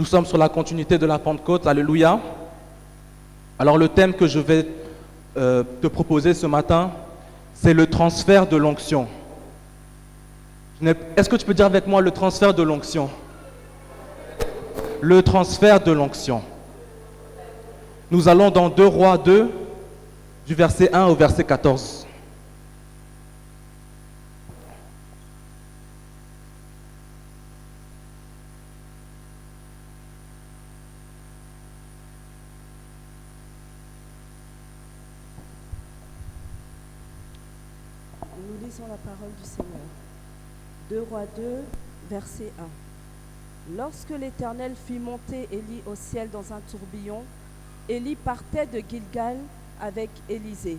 Nous sommes sur la continuité de la Pentecôte, alléluia. Alors le thème que je vais te proposer ce matin, c'est le transfert de l'onction. Est-ce que tu peux dire avec moi le transfert de l'onction? Le transfert de l'onction. Nous allons dans 2 Rois 2, du verset 1 au verset 14. Nous lisons la parole du Seigneur. 2 Rois 2, verset 1. Lorsque l'Éternel fit monter Élie au ciel dans un tourbillon, Élie partait de Gilgal avec Élisée.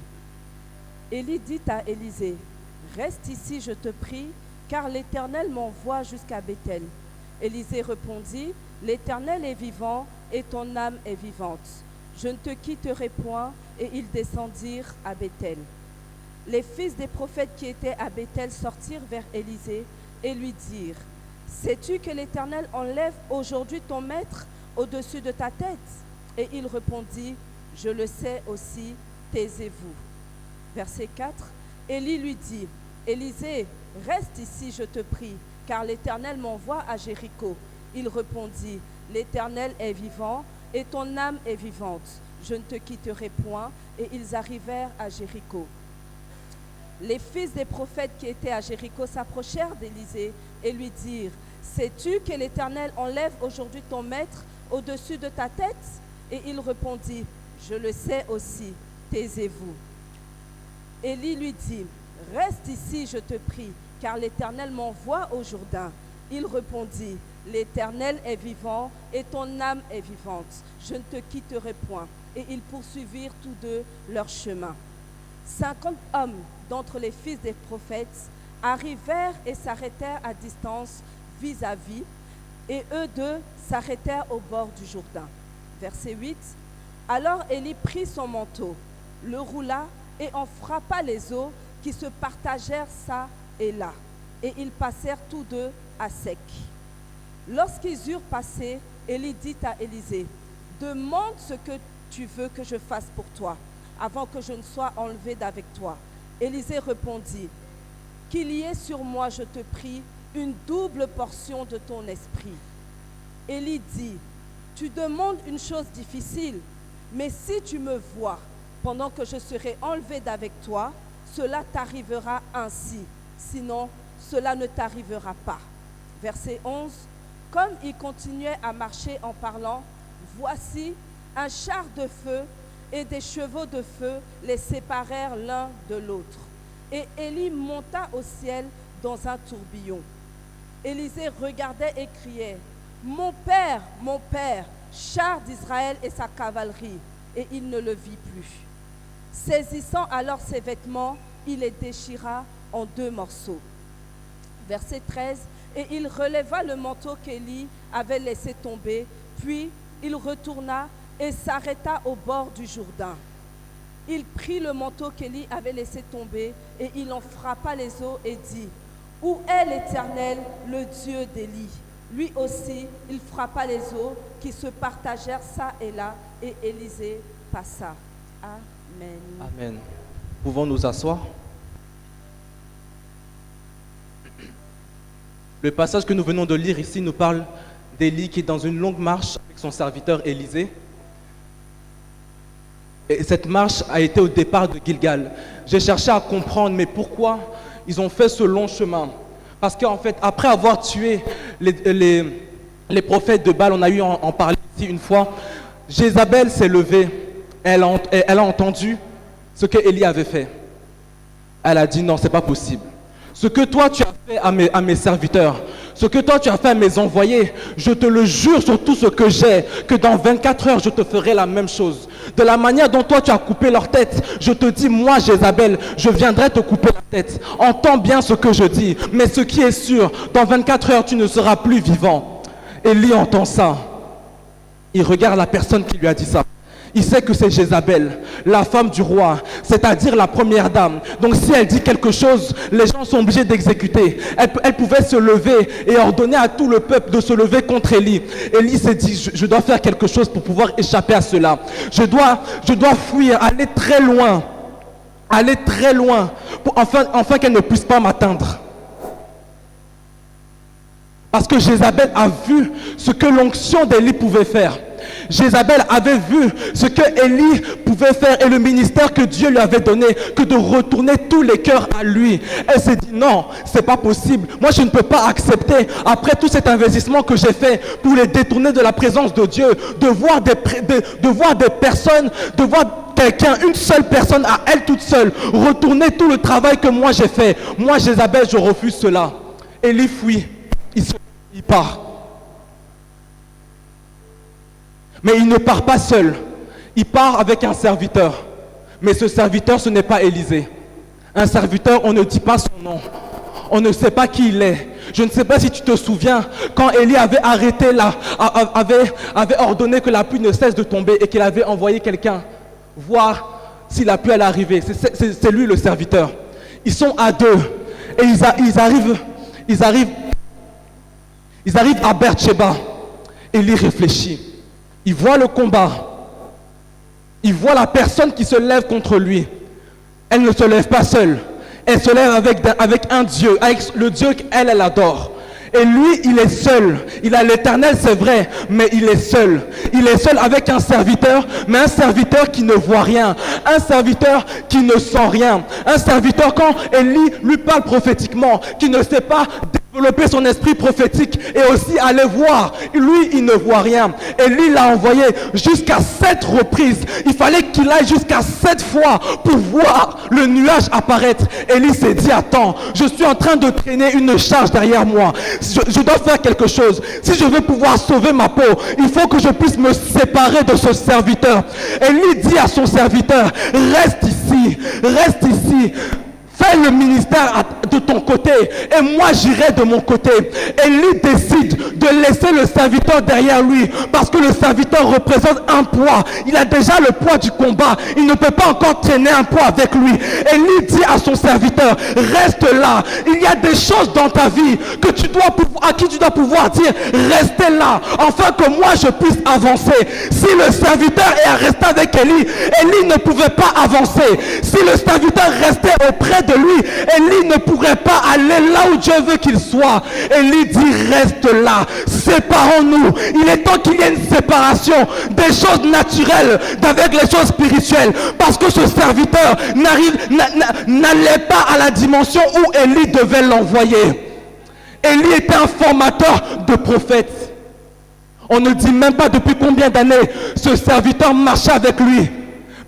Élie dit à Élisée, « Reste ici, je te prie, car l'Éternel m'envoie jusqu'à Béthel. » Élisée répondit, « L'Éternel est vivant et ton âme est vivante. Je ne te quitterai point. » Et ils descendirent à Béthel. Les fils des prophètes qui étaient à Béthel sortirent vers Élisée et lui dirent, « Sais-tu que l'Éternel enlève aujourd'hui ton maître au-dessus de ta tête ?» Et il répondit, « Je le sais aussi, taisez-vous. » Verset 4, Élie lui dit, « Élisée, reste ici, je te prie, car l'Éternel m'envoie à Jéricho. » Il répondit, « L'Éternel est vivant et ton âme est vivante. Je ne te quitterai point. » Et ils arrivèrent à Jéricho. Les fils des prophètes qui étaient à Jéricho s'approchèrent d'Élisée et lui dirent, « Sais-tu que l'Éternel enlève aujourd'hui ton maître au-dessus de ta tête ?» Et il répondit, « Je le sais aussi, taisez-vous. » Élie lui dit, « Reste ici, je te prie, car l'Éternel m'envoie au Jourdain. » Il répondit, « L'Éternel est vivant et ton âme est vivante. Je ne te quitterai point. » Et ils poursuivirent tous deux leur chemin. 50 hommes d'entre les fils des prophètes arrivèrent et s'arrêtèrent à distance vis-à-vis, et eux deux s'arrêtèrent au bord du Jourdain. Verset 8. Alors Élie prit son manteau, le roula et en frappa les eaux qui se partagèrent çà et là, et ils passèrent tous deux à sec. Lorsqu'ils eurent passé, Élie dit à Élisée, « Demande ce que tu veux que je fasse pour toi, avant que je ne sois enlevé d'avec toi. » Élisée répondit, « Qu'il y ait sur moi, je te prie, une double portion de ton esprit. » Élie dit, « Tu demandes une chose difficile, mais si tu me vois pendant que je serai enlevé d'avec toi, cela t'arrivera ainsi, sinon cela ne t'arrivera pas. » Verset 11, comme il continuait à marcher en parlant, voici un char de feu et des chevaux de feu les séparèrent l'un de l'autre. Et Élie monta au ciel dans un tourbillon. Élisée regardait et criait, « Mon père, char d'Israël et sa cavalerie !» Et il ne le vit plus. Saisissant alors ses vêtements, il les déchira en 2 morceaux. Verset 13, et il releva le manteau qu'Élie avait laissé tomber, puis il retourna et s'arrêta au bord du Jourdain. Il prit le manteau qu'Élie avait laissé tomber et il en frappa les eaux et dit, « Où est l'Éternel, le Dieu d'Élie ?» Lui aussi, il frappa les eaux qui se partagèrent çà et là et Élisée passa. Amen. Amen. Pouvons nous asseoir? Le passage que nous venons de lire ici nous parle d'Élie qui est dans une longue marche avec son serviteur Élisée. Et cette marche a été au départ de Gilgal. J'ai cherché à comprendre, mais pourquoi ils ont fait ce long chemin? Parce qu'en fait, après avoir tué les prophètes de Baal, on a eu en parler ici une fois, Jézabel s'est levée, elle a entendu ce que Élie avait fait. Elle a dit non, c'est pas possible. Ce que toi tu as fait à mes serviteurs, ce que toi tu as fait à mes envoyés, je te le jure sur tout ce que j'ai, que dans 24 heures je te ferai la même chose. De la manière dont toi tu as coupé leur tête, je te dis, moi Jézabel, je viendrai te couper la tête. Entends bien ce que je dis, mais ce qui est sûr, dans 24 heures tu ne seras plus vivant. Élie entend ça. Il regarde la personne qui lui a dit ça. Il sait que c'est Jézabel, la femme du roi, c'est-à-dire la première dame. Donc si elle dit quelque chose, les gens sont obligés d'exécuter. Elle pouvait se lever et ordonner à tout le peuple de se lever contre Élie. Élie s'est dit, je dois faire quelque chose pour pouvoir échapper à cela. Je dois fuir, aller très loin, afin qu'elle ne puisse pas m'atteindre. Parce que Jézabel a vu ce que l'onction d'Élie pouvait faire. Jézabel avait vu ce que Élie pouvait faire et le ministère que Dieu lui avait donné, que de retourner tous les cœurs à lui. Elle s'est dit non, c'est pas possible. Moi je ne peux pas accepter, après tout cet investissement que j'ai fait pour les détourner de la présence de Dieu, de voir des personnes, de voir quelqu'un, une seule personne à elle toute seule, retourner tout le travail que moi j'ai fait. Moi Jézabel, je refuse cela. Élie fuit, il part. Mais il ne part pas seul. Il part avec un serviteur. Mais ce serviteur, ce n'est pas Élisée. Un serviteur, on ne dit pas son nom. On ne sait pas qui il est. Je ne sais pas si tu te souviens, quand Élie avait arrêté avait ordonné que la pluie ne cesse de tomber et qu'il avait envoyé quelqu'un voir si la pluie allait arriver. C'est lui le serviteur. Ils sont à deux. Et ils arrivent à Beersheba. Élie réfléchit. Il voit le combat. Il voit la personne qui se lève contre lui. Elle ne se lève pas seule. Elle se lève avec un Dieu, avec le Dieu qu'elle adore. Et lui, il est seul. Il a l'Éternel, c'est vrai, mais il est seul. Il est seul avec un serviteur, mais un serviteur qui ne voit rien. Un serviteur qui ne sent rien. Un serviteur, quand Élie lui parle prophétiquement, qui ne sait pas développer son esprit prophétique et aussi aller voir. Lui, il ne voit rien. Élie l'a envoyé jusqu'à 7 reprises. Il fallait qu'il aille jusqu'à 7 fois pour voir le nuage apparaître. Élie s'est dit, attends, je suis en train de traîner une charge derrière moi. Je dois faire quelque chose. Si je veux pouvoir sauver ma peau, il faut que je puisse me séparer de ce serviteur. Élie dit à son serviteur, reste ici, reste ici. Fais le ministère de ton côté et moi j'irai de mon côté. Élie décide de laisser le serviteur derrière lui parce que le serviteur représente un poids. Il a déjà le poids du combat. Il ne peut pas encore traîner un poids avec lui. Élie dit à son serviteur, reste là. Il y a des choses dans ta vie à qui tu dois pouvoir dire, restez là, afin que moi je puisse avancer. Si le serviteur est resté avec Élie, Élie ne pouvait pas avancer. Si le serviteur restait auprès de lui, Élie ne pourrait pas aller là où Dieu veut qu'il soit. Élie dit, reste là, séparons-nous. Il est temps qu'il y ait une séparation des choses naturelles avec les choses spirituelles, parce que ce serviteur n'allait pas à la dimension où Élie devait l'envoyer. Élie était un formateur de prophètes. On ne dit même pas depuis combien d'années ce serviteur marchait avec lui.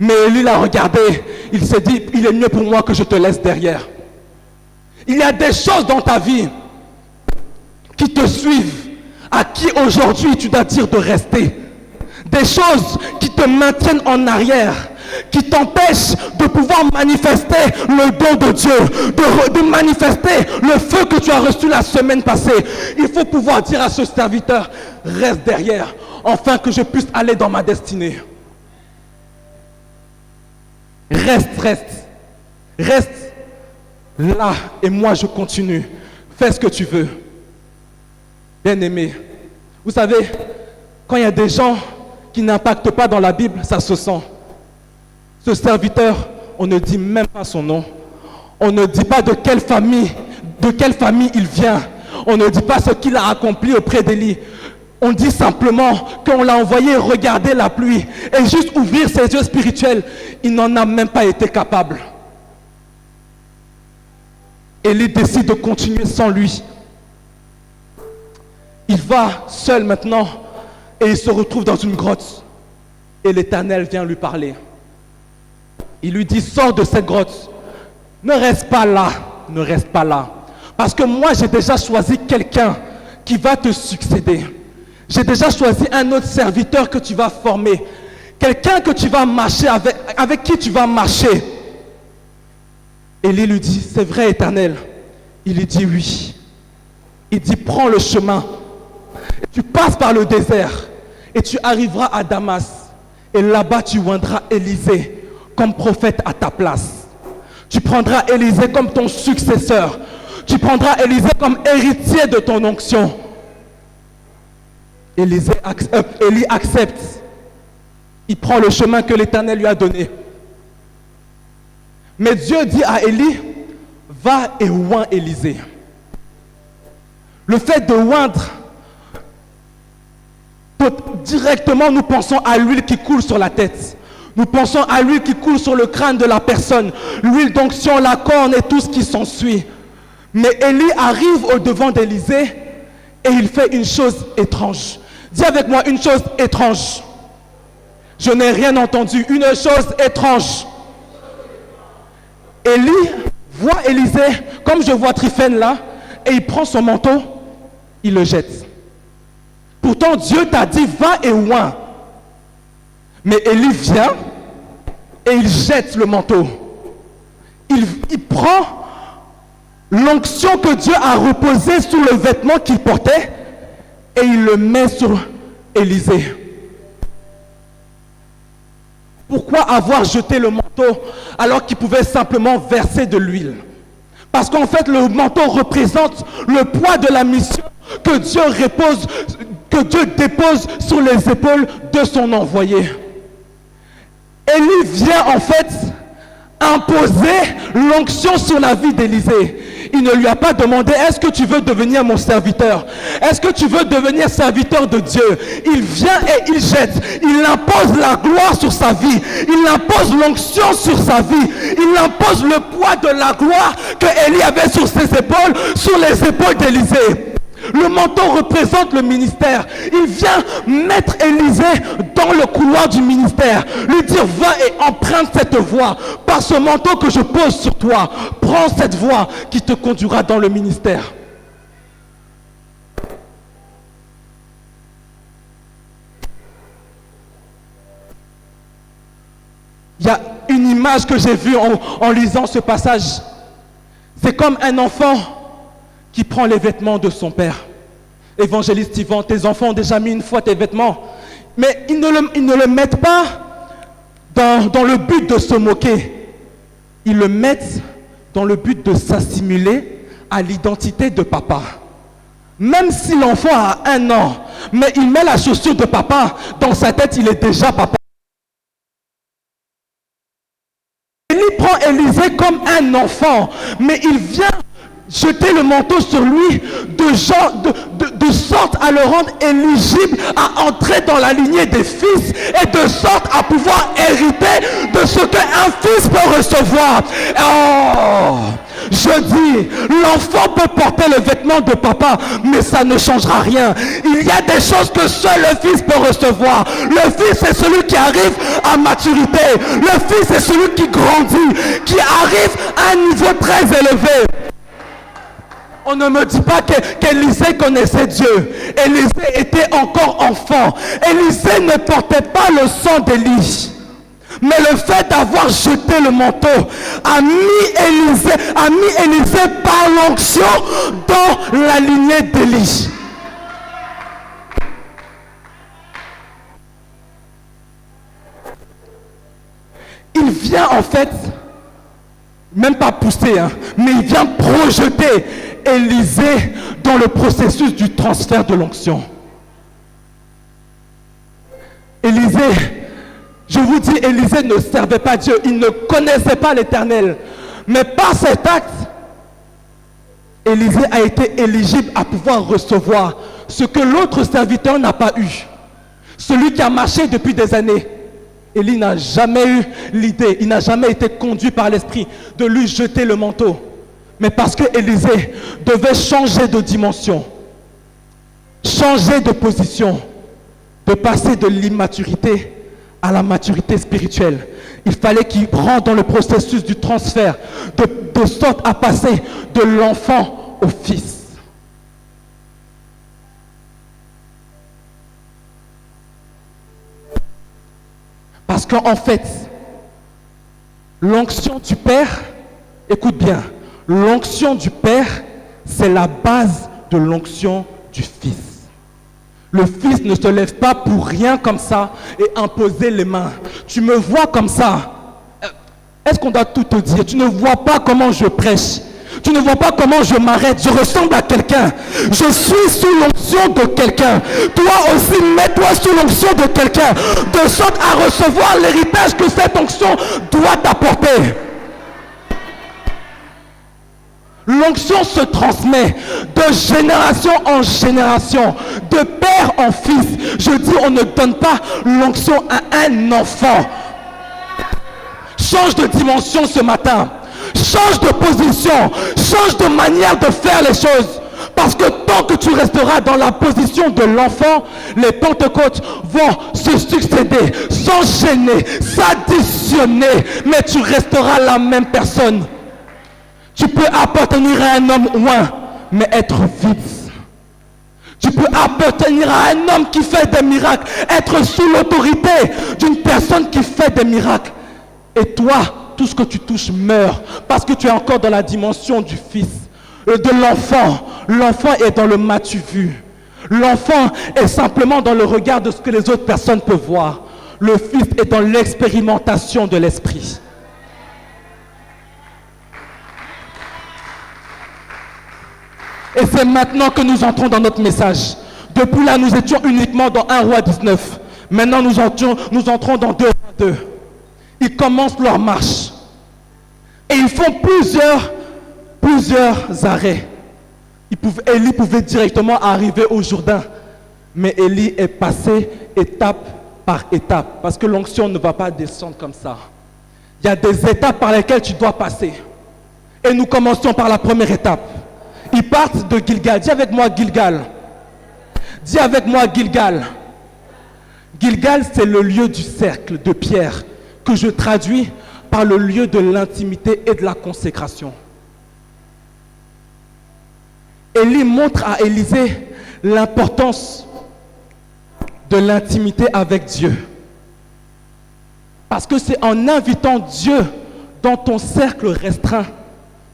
Mais Élie l'a regardé, il s'est dit, il est mieux pour moi que je te laisse derrière. Il y a des choses dans ta vie qui te suivent, à qui aujourd'hui tu dois dire de rester. Des choses qui te maintiennent en arrière, qui t'empêchent de pouvoir manifester le don de Dieu, de manifester le feu que tu as reçu la semaine passée. Il faut pouvoir dire à ce serviteur, reste derrière, afin que je puisse aller dans ma destinée. Reste là et moi je continue. Fais ce que tu veux. Bien-aimé, vous savez, quand il y a des gens qui n'impactent pas dans la Bible, ça se sent. Ce serviteur, on ne dit même pas son nom. On ne dit pas de quelle famille il vient. On ne dit pas ce qu'il a accompli auprès d'Élie. On dit simplement qu'on l'a envoyé regarder la pluie et juste ouvrir ses yeux spirituels. Il n'en a même pas été capable. Élie décide de continuer sans lui. Il va seul maintenant et il se retrouve dans une grotte. Et l'Éternel vient lui parler. Il lui dit, sors de cette grotte. Ne reste pas là. Ne reste pas là. Parce que moi, j'ai déjà choisi quelqu'un qui va te succéder. J'ai déjà choisi un autre serviteur que tu vas former. Quelqu'un que tu vas marcher avec qui tu vas marcher. Élie lui dit, c'est vrai, Éternel. Il lui dit oui. Il dit, prends le chemin. Tu passes par le désert et tu arriveras à Damas. Et là-bas, tu oindras Élisée comme prophète à ta place. Tu prendras Élisée comme ton successeur. Tu prendras Élisée comme héritier de ton onction. Élie accepte. Il prend le chemin que l'Éternel lui a donné. Mais Dieu dit à Élie, va et oins Élisée. Le fait de oindre, directement nous pensons à l'huile qui coule sur la tête. Nous pensons à l'huile qui coule sur le crâne de la personne. L'huile d'onction, la corne et tout ce qui s'ensuit. Mais Élie arrive au devant d'Élisée et il fait une chose étrange. Dis avec moi une chose étrange. Je n'ai rien entendu. Une chose étrange. Élie voit Élisée, comme je vois Tryphène là, et il prend son manteau, il le jette. Pourtant Dieu t'a dit va et oins. Mais Élie vient et il jette le manteau. Il prend l'onction que Dieu a reposée sur le vêtement qu'il portait et il le met sur Élisée. Pourquoi avoir jeté le manteau alors qu'il pouvait simplement verser de l'huile? Parce qu'en fait, le manteau représente le poids de la mission que Dieu dépose sur les épaules de son envoyé. Élie vient en fait imposer l'onction sur la vie d'Élisée. Il ne lui a pas demandé, est-ce que tu veux devenir mon serviteur? Est-ce que tu veux devenir serviteur de Dieu? Il vient et il jette. Il impose la gloire sur sa vie. Il impose l'onction sur sa vie. Il impose le poids de la gloire que Élie avait sur ses épaules, sur les épaules d'Élisée. Le manteau représente le ministère. Il vient mettre Élisée dans le couloir du ministère, lui dire va et emprunte cette voie par ce manteau que je pose sur toi. Prends cette voie qui te conduira dans le ministère. Il y a une image que j'ai vue en lisant ce passage. C'est comme un enfant qui prend les vêtements de son père. Évangéliste Yvan, tes enfants ont déjà mis une fois tes vêtements, mais ils ne le mettent pas dans le but de se moquer. Ils le mettent dans le but de s'assimiler à l'identité de papa. Même si l'enfant a 1 an, mais il met la chaussure de papa, dans sa tête il est déjà papa. Il prend Élisée comme un enfant, mais il vient jeter le manteau sur lui de sorte à le rendre éligible à entrer dans la lignée des fils et de sorte à pouvoir hériter de ce qu'un fils peut recevoir. Oh, je dis, l'enfant peut porter le vêtement de papa, mais ça ne changera rien. Il y a des choses que seul le fils peut recevoir. Le fils est celui qui arrive à maturité. Le fils est celui qui grandit, qui arrive à un niveau très élevé. On ne me dit pas qu'Élisée connaissait Dieu. Élisée était encore enfant. Élisée ne portait pas le sang d'Élie. Mais le fait d'avoir jeté le manteau a mis Élisée par l'onction dans la lignée d'Élie. Il vient en fait, même pas pousser, mais il vient projeter Élisée dans le processus du transfert de l'onction. Élisée, je vous dis, Élisée ne servait pas Dieu, il ne connaissait pas l'Éternel. Mais par cet acte, Élisée a été éligible à pouvoir recevoir ce que l'autre serviteur n'a pas eu. Celui qui a marché depuis des années. Élie n'a jamais eu l'idée, il n'a jamais été conduit par l'esprit de lui jeter le manteau. Mais parce que Élisée devait changer de dimension, changer de position, de passer de l'immaturité à la maturité spirituelle. Il fallait qu'il rentre dans le processus du transfert, de sorte à passer de l'enfant au fils. Parce qu'en fait, l'onction du Père, écoute bien, l'onction du Père, c'est la base de l'onction du Fils. Le Fils ne se lève pas pour rien comme ça et imposer les mains. Tu me vois comme ça. Est-ce qu'on doit tout te dire? Tu ne vois pas comment je prêche. Tu ne vois pas comment je m'arrête. Je ressemble à quelqu'un. Je suis sous l'onction de quelqu'un. Toi aussi, mets-toi sous l'onction de quelqu'un. De sorte à recevoir l'héritage que cette onction doit t'apporter. L'onction se transmet de génération en génération, de père en fils. Je dis, on ne donne pas l'onction à un enfant. Change de dimension ce matin. Change de position. Change de manière de faire les choses. Parce que tant que tu resteras dans la position de l'enfant, les Pentecôtes vont se succéder, s'enchaîner, s'additionner. Mais tu resteras la même personne. Tu peux appartenir à un homme ou un, mais être vide. Tu peux appartenir à un homme qui fait des miracles, être sous l'autorité d'une personne qui fait des miracles. Et toi, tout ce que tu touches meurt, parce que tu es encore dans la dimension du Fils, de l'enfant. L'enfant est dans le m'as-tu vu. L'enfant est simplement dans le regard de ce que les autres personnes peuvent voir. Le Fils est dans l'expérimentation de l'Esprit. Et c'est maintenant que nous entrons dans notre message. Depuis là, nous étions uniquement dans 1 Roi 19. Maintenant, nous entrons dans 2 Rois 2. Ils commencent leur marche. Et ils font plusieurs arrêts. Élie pouvait directement arriver au Jourdain. Mais Élie est passé étape par étape. Parce que l'onction ne va pas descendre comme ça. Il y a des étapes par lesquelles tu dois passer. Et nous commençons par la première étape. Ils partent de Gilgal. Dis avec moi Gilgal. Dis avec moi Gilgal. Gilgal, c'est le lieu du cercle de pierre que je traduis par le lieu de l'intimité et de la consécration. Élie montre à Élisée l'importance de l'intimité avec Dieu. Parce que c'est en invitant Dieu dans ton cercle restreint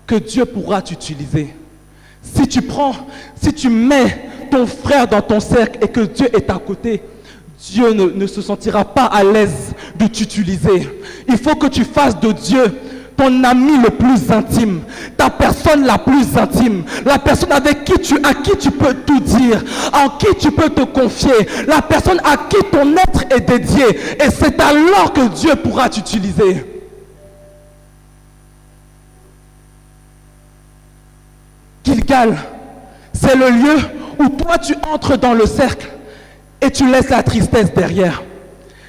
que Dieu pourra t'utiliser. Si tu mets ton frère dans ton cercle et que Dieu est à côté, Dieu ne se sentira pas à l'aise de t'utiliser. Il faut que tu fasses de Dieu ton ami le plus intime, ta personne la plus intime, la personne à qui tu peux tout dire, en qui tu peux te confier, la personne à qui ton être est dédié. Et c'est alors que Dieu pourra t'utiliser. Gilgal, c'est le lieu où toi tu entres dans le cercle et tu laisses la tristesse derrière.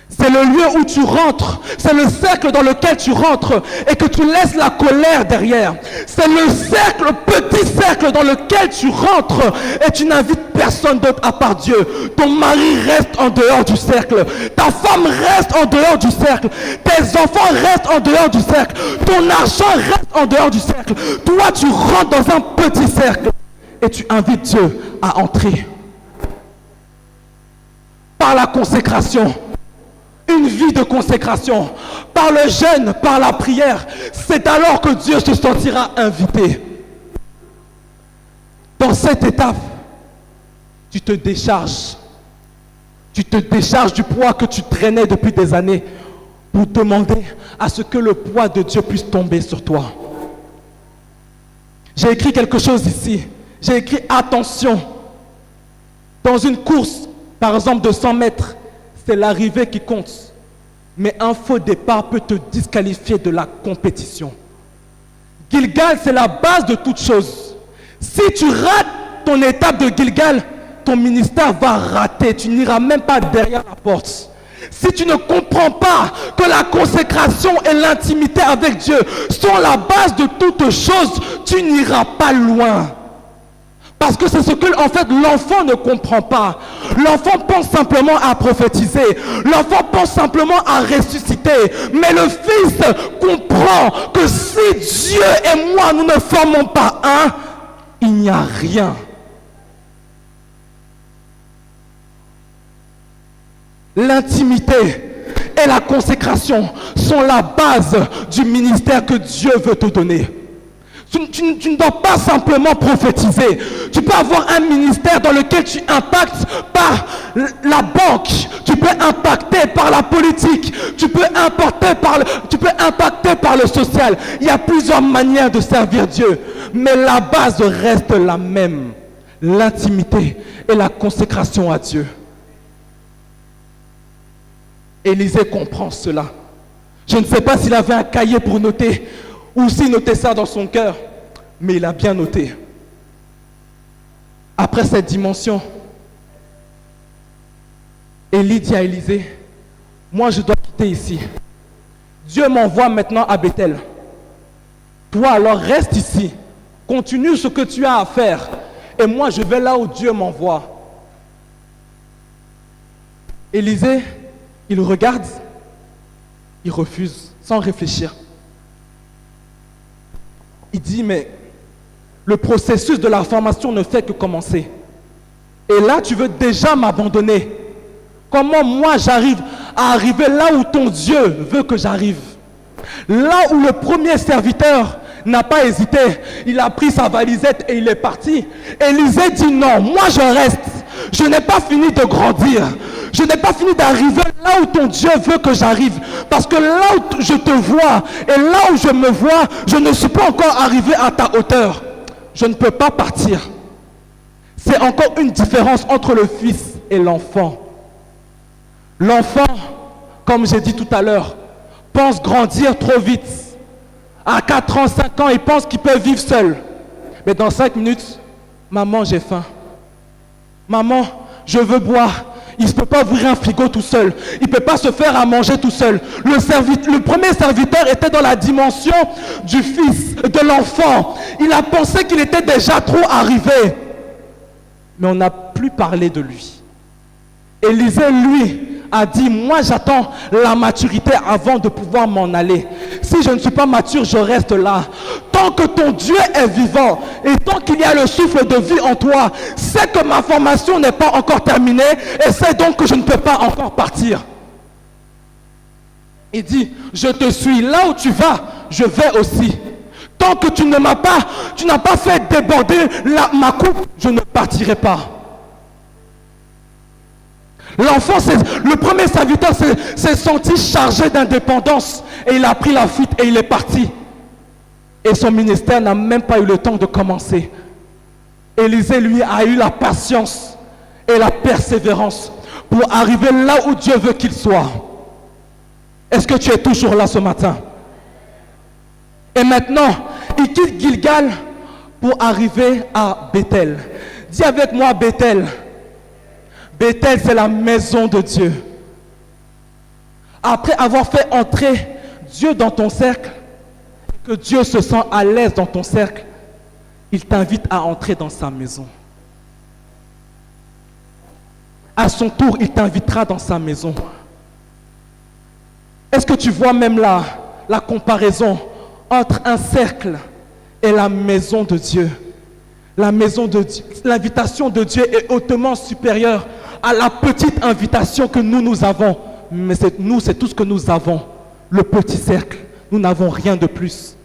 C'est le lieu où tu rentres, c'est le cercle dans lequel tu rentres et que tu laisses la colère derrière. C'est le cercle, le petit cercle dans lequel tu rentres et tu n'invites personne d'autre à part Dieu. Ton mari reste en dehors du cercle, ta femme reste en dehors du cercle, tes enfants restent en dehors du cercle, ton argent reste en dehors du cercle. Toi, tu rentres dans un petit cercle et tu invites Dieu à entrer. Par la consécration. Une vie de consécration, par le jeûne, par la prière, c'est alors que Dieu se sentira invité. Dans cette étape, tu te décharges. Tu te décharges du poids que tu traînais depuis des années pour demander à ce que le poids de Dieu puisse tomber sur toi. J'ai écrit quelque chose ici. J'ai écrit attention. Dans une course, par exemple de 100 mètres, c'est l'arrivée qui compte. Mais un faux départ peut te disqualifier de la compétition. Gilgal, c'est la base de toute chose. Si tu rates ton étape de Gilgal, ton ministère va rater. Tu n'iras même pas derrière la porte. Si tu ne comprends pas que la consécration et l'intimité avec Dieu sont la base de toute chose, tu n'iras pas loin. Parce que c'est ce que en fait l'enfant ne comprend pas. L'enfant pense simplement à prophétiser. L'enfant pense simplement à ressusciter. Mais le Fils comprend que si Dieu et moi nous ne formons pas un, il n'y a rien. L'intimité et la consécration sont la base du ministère que Dieu veut te donner. Tu ne dois pas simplement prophétiser. Tu peux avoir un ministère dans lequel tu impactes par la banque. Tu peux impacter par la politique. Tu peux impacter par le social. Il y a plusieurs manières de servir Dieu. Mais la base reste la même. L'intimité et la consécration à Dieu. Élisée comprend cela. Je ne sais pas s'il avait un cahier pour noter ou s'il notait ça dans son cœur, mais il a bien noté. Après cette dimension, Élie dit à Élisée, moi je dois quitter ici. Dieu m'envoie maintenant à Bethel. Toi alors reste ici, continue ce que tu as à faire, et moi je vais là où Dieu m'envoie. Élisée, il regarde, il refuse, sans réfléchir. Il dit, mais le processus de la formation ne fait que commencer. Et là, tu veux déjà m'abandonner. Comment moi j'arrive à arriver là où ton Dieu veut que j'arrive? Là où le premier serviteur n'a pas hésité, il a pris sa valisette et il est parti. Élisée dit non, moi je reste. Je n'ai pas fini de grandir. Je n'ai pas fini d'arriver là où ton Dieu veut que j'arrive. Parce que là où je te vois et là où je me vois, je ne suis pas encore arrivé à ta hauteur. Je ne peux pas partir. C'est encore une différence entre le fils et l'enfant. L'enfant, comme j'ai dit tout à l'heure, pense grandir trop vite. À 4 ans, 5 ans, il pense qu'il peut vivre seul. Mais dans 5 minutes, maman, j'ai faim. Maman, je veux boire. Il ne peut pas ouvrir un frigo tout seul. Il ne peut pas se faire à manger tout seul. Le premier serviteur était dans la dimension du fils, de l'enfant. Il a pensé qu'il était déjà trop arrivé. Mais on n'a plus parlé de lui. Élisée, lui, a dit, moi j'attends la maturité avant de pouvoir m'en aller. Si je ne suis pas mature, je reste là. Tant que ton Dieu est vivant et tant qu'il y a le souffle de vie en toi, c'est que ma formation n'est pas encore terminée et c'est donc que je ne peux pas encore partir. Il dit, je te suis, là où tu vas, je vais aussi. Tant que tu n'as pas fait déborder ma coupe, je ne partirai pas. L'enfant, le premier serviteur s'est senti chargé d'indépendance et il a pris la fuite et il est parti. Et son ministère n'a même pas eu le temps de commencer. Élisée, lui, a eu la patience et la persévérance pour arriver là où Dieu veut qu'il soit. Est-ce que tu es toujours là ce matin? Et maintenant, il quitte Gilgal pour arriver à Bethel. Dis avec moi Bethel. Bethel, c'est la maison de Dieu. Après avoir fait entrer Dieu dans ton cercle, que Dieu se sent à l'aise dans ton cercle, il t'invite à entrer dans sa maison. À son tour, il t'invitera dans sa maison. Est-ce que tu vois même là la comparaison entre un cercle et la maison de Dieu? La maison de Dieu, l'invitation de Dieu est hautement supérieure à la petite invitation que nous avons. Mais c'est tout ce que nous avons. Le petit cercle. Nous n'avons rien de plus.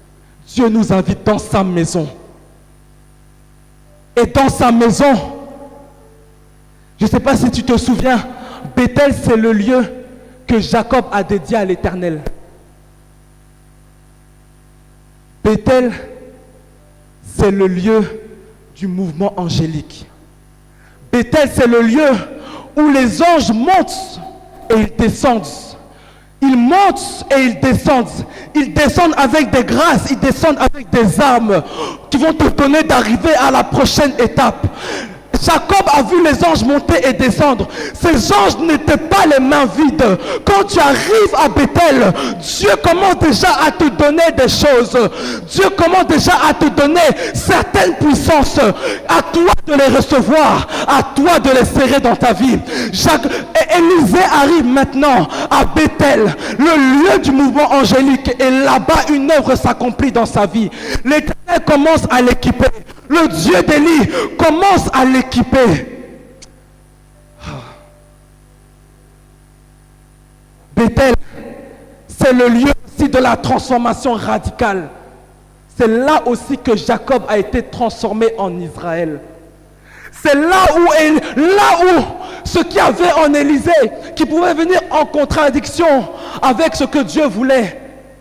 Dieu nous invite dans sa maison. Et dans sa maison, je ne sais pas si tu te souviens, Bethel, c'est le lieu que Jacob a dédié à l'Éternel. Bethel, c'est le lieu du mouvement angélique. Bethel, c'est le lieu où les anges montent et ils descendent. Ils montent et ils descendent. Ils descendent avec des grâces, ils descendent avec des armes qui vont te donner d'arriver à la prochaine étape. Jacob a vu les anges monter et descendre. Ces anges n'étaient pas les mains vides. Quand tu arrives à Bethel, Dieu commence déjà à te donner des choses. Dieu commence déjà à te donner certaines puissances. À toi de les recevoir. À toi de les serrer dans ta vie. Élisée arrive maintenant à Bethel, le lieu du mouvement angélique. Et là-bas, une œuvre s'accomplit dans sa vie. L'Éternel commence à l'équiper. Le Dieu d'Élie commence à l'équiper. Bethel, c'est le lieu aussi de la transformation radicale. c'est là aussi que Jacob a été transformé en Israël. C'est là où ce qu'il y avait en Élisée, qui pouvait venir en contradiction avec ce que Dieu voulait,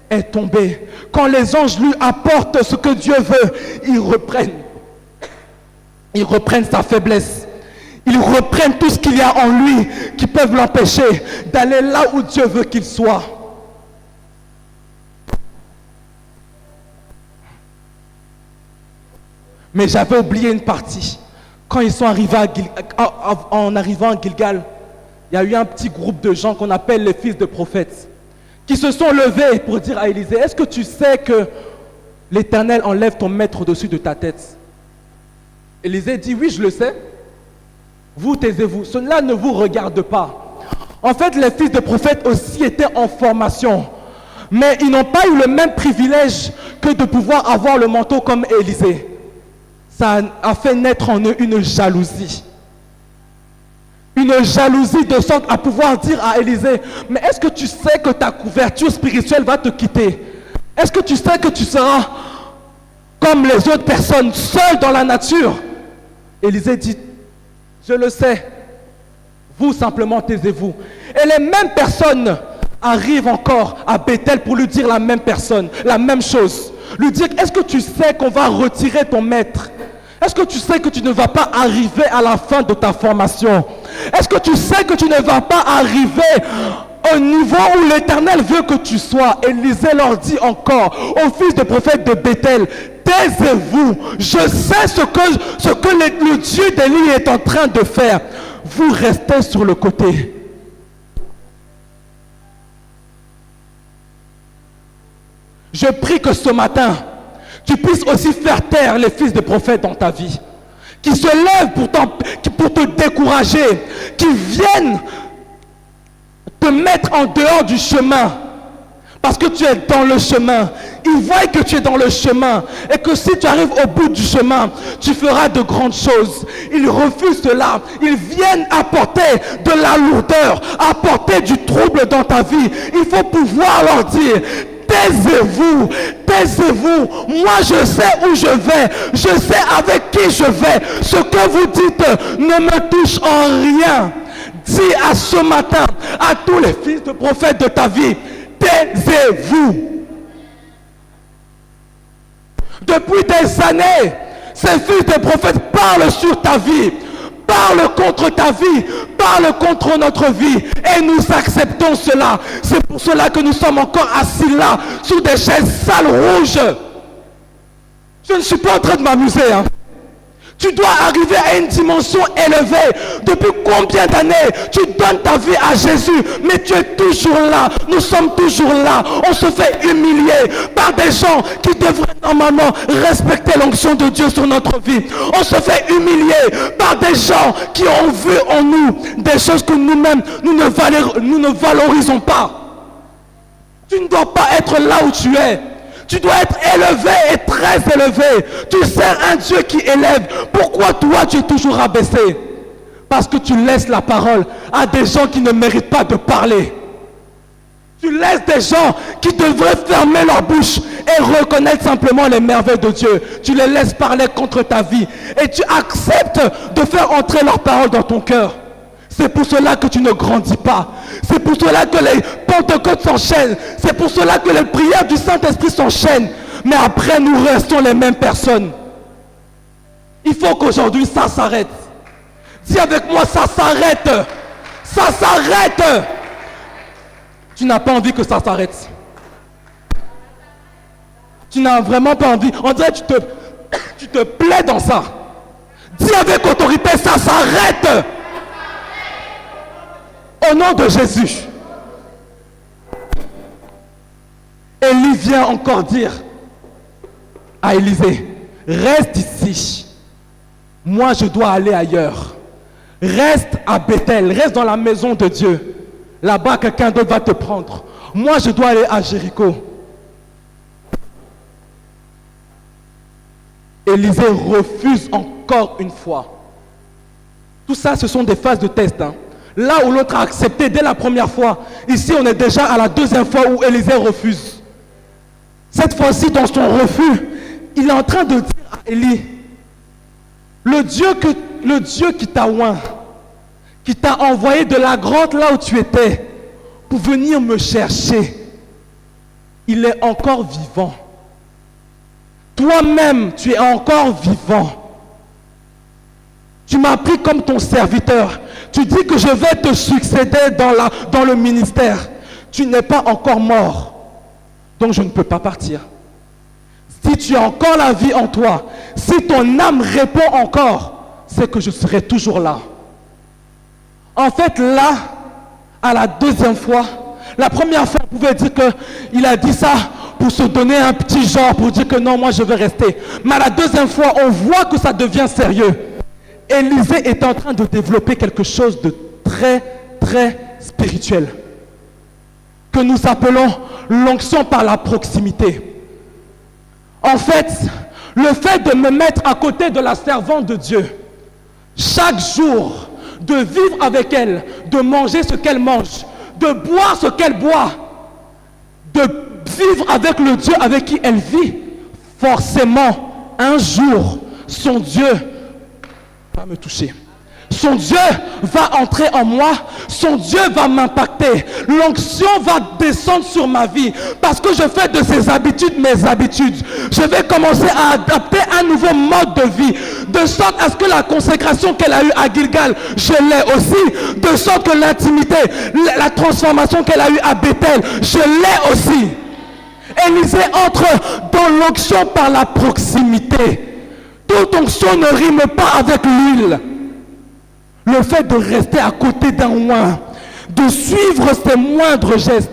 est tombé. Quand les anges lui apportent ce que Dieu veut, ils reprennent sa faiblesse. Ils reprennent tout ce qu'il y a en lui qui peuvent l'empêcher d'aller là où Dieu veut qu'il soit. Mais j'avais oublié une partie. Quand ils sont arrivés en arrivant à Gilgal, il y a eu un petit groupe de gens qu'on appelle les fils de prophètes qui se sont levés pour dire à Élisée, est-ce que tu sais que l'Éternel enlève ton maître au-dessus de ta tête? Élisée dit, oui, je le sais. Vous, taisez-vous. Cela ne vous regarde pas. En fait, les fils de prophètes aussi étaient en formation. Mais ils n'ont pas eu le même privilège que de pouvoir avoir le manteau comme Élisée. Ça a fait naître en eux une jalousie. Une jalousie de sorte à pouvoir dire à Élisée, mais est-ce que tu sais que ta couverture spirituelle va te quitter? Est-ce que tu sais que tu seras comme les autres personnes, seul dans la nature? Élisée dit, je le sais, vous simplement taisez-vous. Et les mêmes personnes arrivent encore à Bethel pour lui dire la même chose. Lui dire, est-ce que tu sais qu'on va retirer ton maître? Est-ce que tu sais que tu ne vas pas arriver à la fin de ta formation? Est-ce que tu sais que tu ne vas pas arriver au niveau où l'Éternel veut que tu sois? Élisée leur dit encore aux fils de prophètes de Bethel, taisez-vous, je sais ce que le Dieu d'Élie est en train de faire. Vous restez sur le côté. Je prie que ce matin, tu puisses aussi faire taire les fils de prophètes dans ta vie, qui se lèvent pour te décourager, qui viennent te mettre en dehors du chemin, parce que tu es dans le chemin. Ils voient que tu es dans le chemin, et que si tu arrives au bout du chemin, tu feras de grandes choses. Ils refusent cela. Ils viennent apporter de la lourdeur, apporter du trouble dans ta vie. Il faut pouvoir leur dire, taisez-vous, taisez-vous. Moi, je sais où je vais. Je sais avec qui je vais. Ce que vous dites ne me touche en rien. Dis à ce matin, à tous les fils de prophètes de ta vie, taisez-vous. Depuis des années, ces fils de prophètes parlent sur ta vie, parlent contre ta vie, parlent contre notre vie, et nous acceptons cela. C'est pour cela que nous sommes encore assis là, sur des chaises sales rouges. Je ne suis pas en train de m'amuser, hein. Tu dois arriver à une dimension élevée. Depuis combien d'années tu donnes ta vie à Jésus, mais tu es toujours là. Nous sommes toujours là. On se fait humilier par des gens qui devraient normalement respecter l'onction de Dieu sur notre vie. On se fait humilier par des gens qui ont vu en nous des choses que nous-mêmes, nous ne valorisons pas. Tu ne dois pas être là où tu es. Tu dois être élevé et très élevé. Tu sers un Dieu qui élève. Pourquoi toi tu es toujours rabaissé? Parce que tu laisses la parole à des gens qui ne méritent pas de parler. Tu laisses des gens qui devraient fermer leur bouche et reconnaître simplement les merveilles de Dieu. Tu les laisses parler contre ta vie. Et tu acceptes de faire entrer leur parole dans ton cœur. C'est pour cela que tu ne grandis pas. C'est pour cela que les Pentecôtes s'enchaînent. C'est pour cela que les prières du Saint-Esprit s'enchaînent. Mais après, nous restons les mêmes personnes. Il faut qu'aujourd'hui, ça s'arrête. Dis avec moi, ça s'arrête. Ça s'arrête. Tu n'as pas envie que ça s'arrête. Tu n'as vraiment pas envie. On dirait que tu te plais dans ça. Dis avec autorité, ça s'arrête. Au nom de Jésus. Élie vient encore dire à Élisée, reste ici. Moi, je dois aller ailleurs. Reste à Bethel, reste dans la maison de Dieu. Là-bas, quelqu'un d'autre va te prendre. Moi, je dois aller à Jéricho. Élisée refuse encore une fois. Tout ça, ce sont des phases de test, hein. Là où l'autre a accepté dès la première fois, ici on est déjà à la deuxième fois où Élisée refuse. Cette fois-ci, dans son refus, il est en train de dire à Élie, le Dieu qui t'a oint, qui t'a envoyé de la grotte là où tu étais pour venir me chercher, il est encore vivant. Toi-même, tu es encore vivant. Tu m'as pris comme ton serviteur. Tu dis que je vais te succéder dans le ministère. Tu n'es pas encore mort. Donc je ne peux pas partir. Si tu as encore la vie en toi, si ton âme répond encore, c'est que je serai toujours là. En fait, là, à la deuxième fois, la première fois, on pouvait dire qu'il a dit ça pour se donner un petit genre, pour dire que non, moi je vais rester. Mais à la deuxième fois, on voit que ça devient sérieux. Élisée est en train de développer quelque chose de très, très spirituel, que nous appelons l'onction par la proximité. En fait, le fait de me mettre à côté de la servante de Dieu, chaque jour, de vivre avec elle, de manger ce qu'elle mange, de boire ce qu'elle boit, de vivre avec le Dieu avec qui elle vit, forcément, un jour, son Dieu va me toucher. Son Dieu va entrer en moi, son Dieu va m'impacter. L'onction va descendre sur ma vie parce que je fais de ces habitudes mes habitudes. Je vais commencer à adapter un nouveau mode de vie, de sorte à ce que la consécration qu'elle a eue à Gilgal, je l'ai aussi, de sorte que l'intimité, la transformation qu'elle a eue à Bethel, je l'ai aussi. Élisée entre dans l'onction par la proximité. Toute onction ne rime pas avec l'huile. Le fait de rester à côté d'un oint, de suivre ses moindres gestes,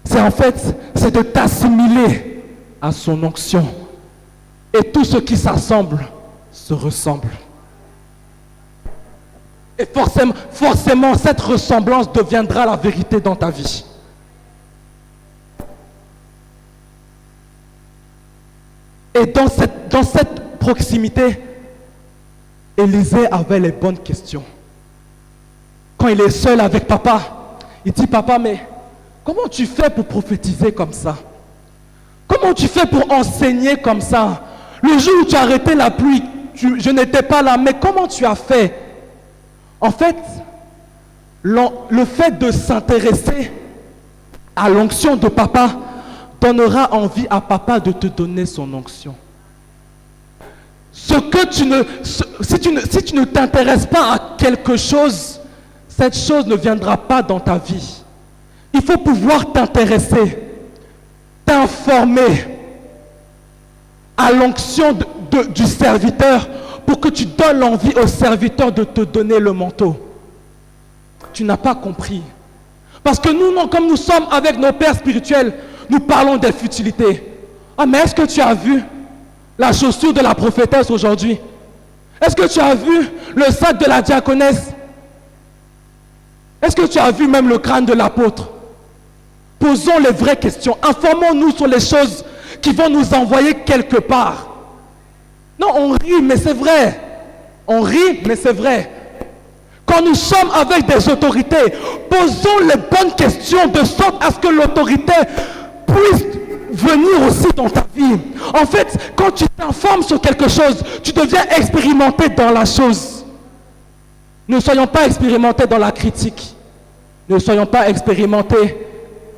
c'est de t'assimiler à son onction. Et tout ce qui s'assemble se ressemble. Et forcément, cette ressemblance deviendra la vérité dans ta vie. Et dans cette proximité, Élisée avait les bonnes questions. Quand il est seul avec papa, il dit, papa, mais comment tu fais pour prophétiser comme ça? Comment tu fais pour enseigner comme ça? Le jour où tu as arrêté la pluie, je n'étais pas là, mais comment tu as fait? En fait, le fait de s'intéresser à l'onction de papa donnera envie à papa de te donner son onction. Si tu ne t'intéresses pas à quelque chose, cette chose ne viendra pas dans ta vie. Il faut pouvoir t'intéresser, t'informer à l'onction du serviteur pour que tu donnes l'envie au serviteur de te donner le manteau. Tu n'as pas compris. Parce que nous, comme nous sommes avec nos pères spirituels, nous parlons des futilités. Ah, mais est-ce que tu as vu la chaussure de la prophétesse aujourd'hui? Est-ce que tu as vu le sac de la diaconesse? Est-ce que tu as vu même le crâne de l'apôtre? Posons les vraies questions. Informons-nous sur les choses qui vont nous envoyer quelque part. Non, on rit, mais c'est vrai. On rit, mais c'est vrai. Quand nous sommes avec des autorités, posons les bonnes questions de sorte à ce que l'autorité puisse venir aussi dans ta vie. En fait, quand tu t'informes sur quelque chose, tu deviens expérimenté dans la chose. Ne soyons pas expérimentés dans la critique. Ne soyons pas expérimentés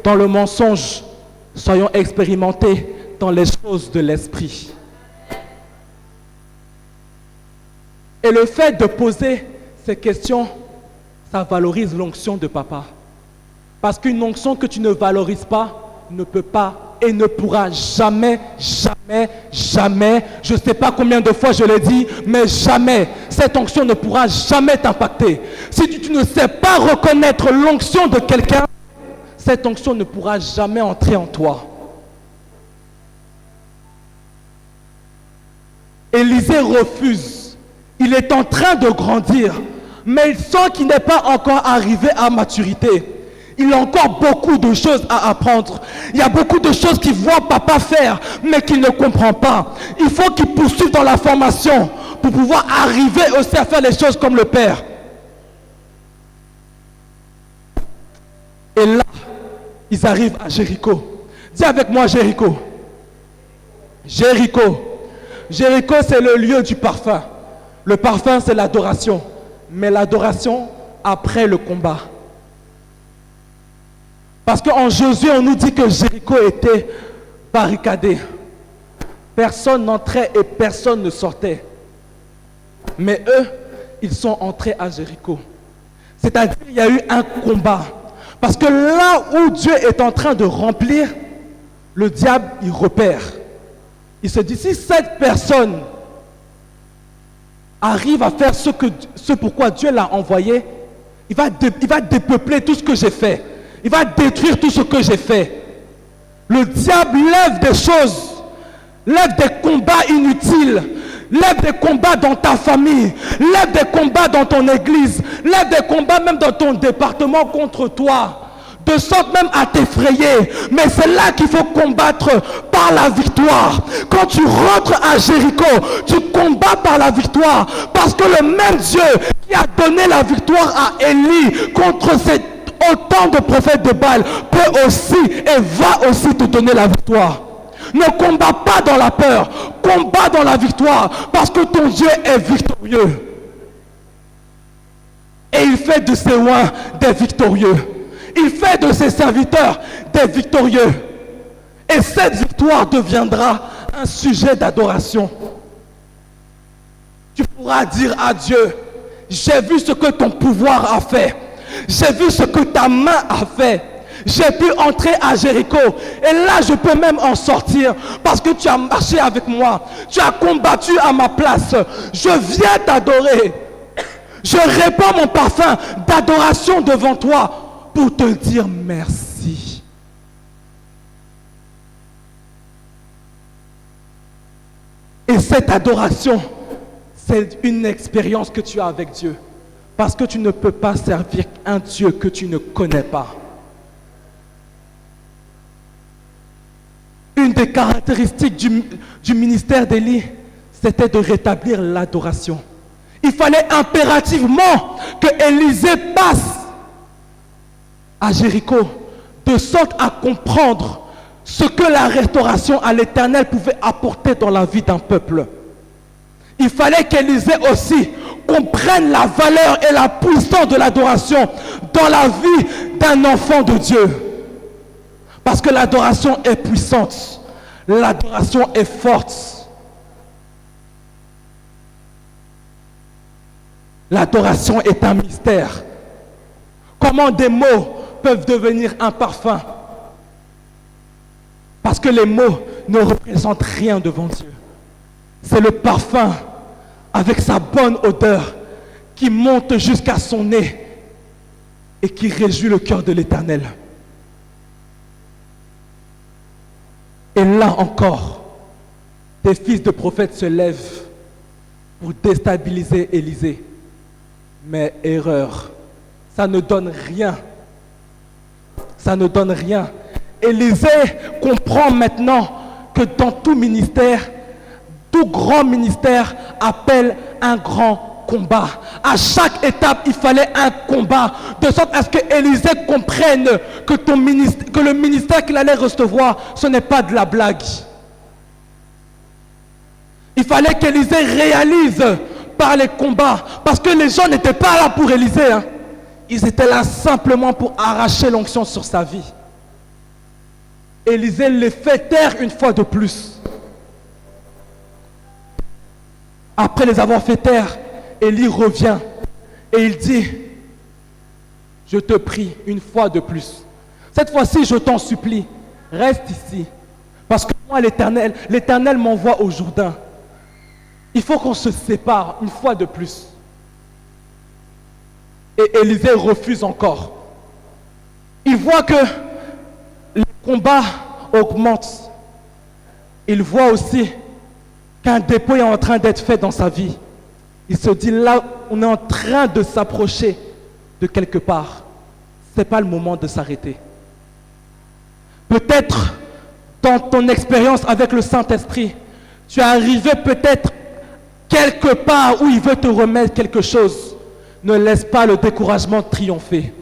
dans le mensonge. Soyons expérimentés dans les choses de l'esprit. Et le fait de poser ces questions, ça valorise l'onction de papa. Parce qu'une onction que tu ne valorises pas ne peut pas et ne pourra jamais, jamais, jamais, je ne sais pas combien de fois je l'ai dit, mais jamais, cette onction ne pourra jamais t'impacter. Si tu ne sais pas reconnaître l'onction de quelqu'un, cette onction ne pourra jamais entrer en toi. Élisée refuse. Il est en train de grandir, mais il sent qu'il n'est pas encore arrivé à maturité. Il a encore beaucoup de choses à apprendre. Il y a beaucoup de choses qu'il voit papa faire, mais qu'il ne comprend pas. Il faut qu'il poursuive dans la formation pour pouvoir arriver aussi à faire les choses comme le Père. Et là, ils arrivent à Jéricho. Dis avec moi Jéricho. Jéricho. Jéricho, c'est le lieu du parfum. Le parfum, c'est l'adoration. Mais l'adoration après le combat. Parce qu'en Josué, on nous dit que Jéricho était barricadé. Personne n'entrait et personne ne sortait. Mais eux, ils sont entrés à Jéricho. C'est-à-dire qu'il y a eu un combat. Parce que là où Dieu est en train de remplir, le diable, il repère. Il se dit, si cette personne arrive à faire ce pourquoi Dieu l'a envoyé, il va dépeupler tout ce que j'ai fait. Il va détruire tout ce que j'ai fait. Le diable lève des choses, lève des combats inutiles, lève des combats dans ta famille, lève des combats dans ton église, lève des combats même dans ton département contre toi, de sorte même à t'effrayer. Mais c'est là qu'il faut combattre par la victoire. Quand tu rentres à Jéricho, tu combats par la victoire, parce que le même Dieu qui a donné la victoire à Élie contre autant de prophètes de Baal peut aussi et va aussi te donner la victoire. Ne combats pas dans la peur, combat dans la victoire, parce que ton Dieu est victorieux. Et il fait de ses oins des victorieux. Il fait de ses serviteurs des victorieux. Et cette victoire deviendra un sujet d'adoration. Tu pourras dire à Dieu, j'ai vu ce que ton pouvoir a fait. J'ai vu ce que ta main a fait. J'ai pu entrer à Jéricho. Et là, je peux même en sortir. Parce que tu as marché avec moi. Tu as combattu à ma place. Je viens t'adorer. Je répands mon parfum d'adoration devant toi pour te dire merci. Et cette adoration, c'est une expérience que tu as avec Dieu. Parce que tu ne peux pas servir un Dieu que tu ne connais pas. Une des caractéristiques du ministère d'Élie, c'était de rétablir l'adoration. Il fallait impérativement que Élisée passe à Jéricho, de sorte à comprendre ce que la restauration à l'Éternel pouvait apporter dans la vie d'un peuple. Il fallait qu'Élisée aussi comprenne la valeur et la puissance de l'adoration dans la vie d'un enfant de Dieu. Parce que l'adoration est puissante, l'adoration est forte. L'adoration est un mystère. Comment des mots peuvent devenir un parfum? Parce que les mots ne représentent rien devant Dieu. C'est le parfum avec sa bonne odeur qui monte jusqu'à son nez et qui réjouit le cœur de l'Éternel. Et là encore, des fils de prophètes se lèvent pour déstabiliser Élisée. Mais erreur, ça ne donne rien. Ça ne donne rien. Élisée comprend maintenant que dans tout ministère, tout grand ministère appelle un grand combat. À chaque étape, il fallait un combat, de sorte à ce que Élisée comprenne que le ministère qu'il allait recevoir, ce n'est pas de la blague. Il fallait qu'Élisée réalise par les combats, parce que les gens n'étaient pas là pour Élisée, hein. Ils étaient là simplement pour arracher l'onction sur sa vie. Élisée les fait taire une fois de plus. Après les avoir fait taire, Élie revient et il dit, je te prie une fois de plus. Cette fois-ci, je t'en supplie, reste ici. Parce que moi, l'Éternel m'envoie au Jourdain. Il faut qu'on se sépare une fois de plus. Et Élisée refuse encore. Il voit que les combats augmentent. Il voit aussi qu'un dépôt est en train d'être fait dans sa vie. Il se dit, là, on est en train de s'approcher de quelque part. Ce n'est pas le moment de s'arrêter. Peut-être, dans ton expérience avec le Saint-Esprit, tu es arrivé peut-être quelque part où il veut te remettre quelque chose. Ne laisse pas le découragement triompher.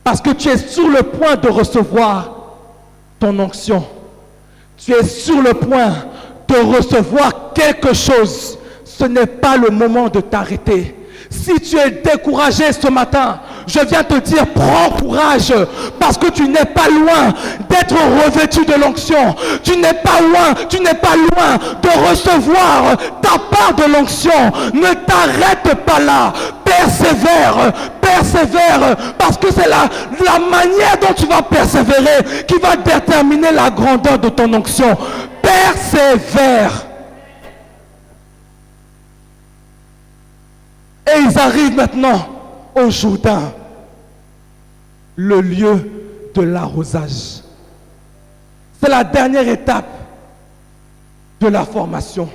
Parce que tu es sur le point de recevoir ton onction. Tu es sur le point de recevoir quelque chose, ce n'est pas le moment de t'arrêter. Si tu es découragé ce matin, je viens te dire, prends courage, parce que tu n'es pas loin d'être revêtu de l'onction. Tu n'es pas loin de recevoir ta part de l'onction. Ne t'arrête pas là. Persévère, parce que c'est la manière dont tu vas persévérer qui va déterminer la grandeur de ton onction. Persévère. Et ils arrivent maintenant au Jourdain, le lieu de l'arrosage. C'est la dernière étape de la formation.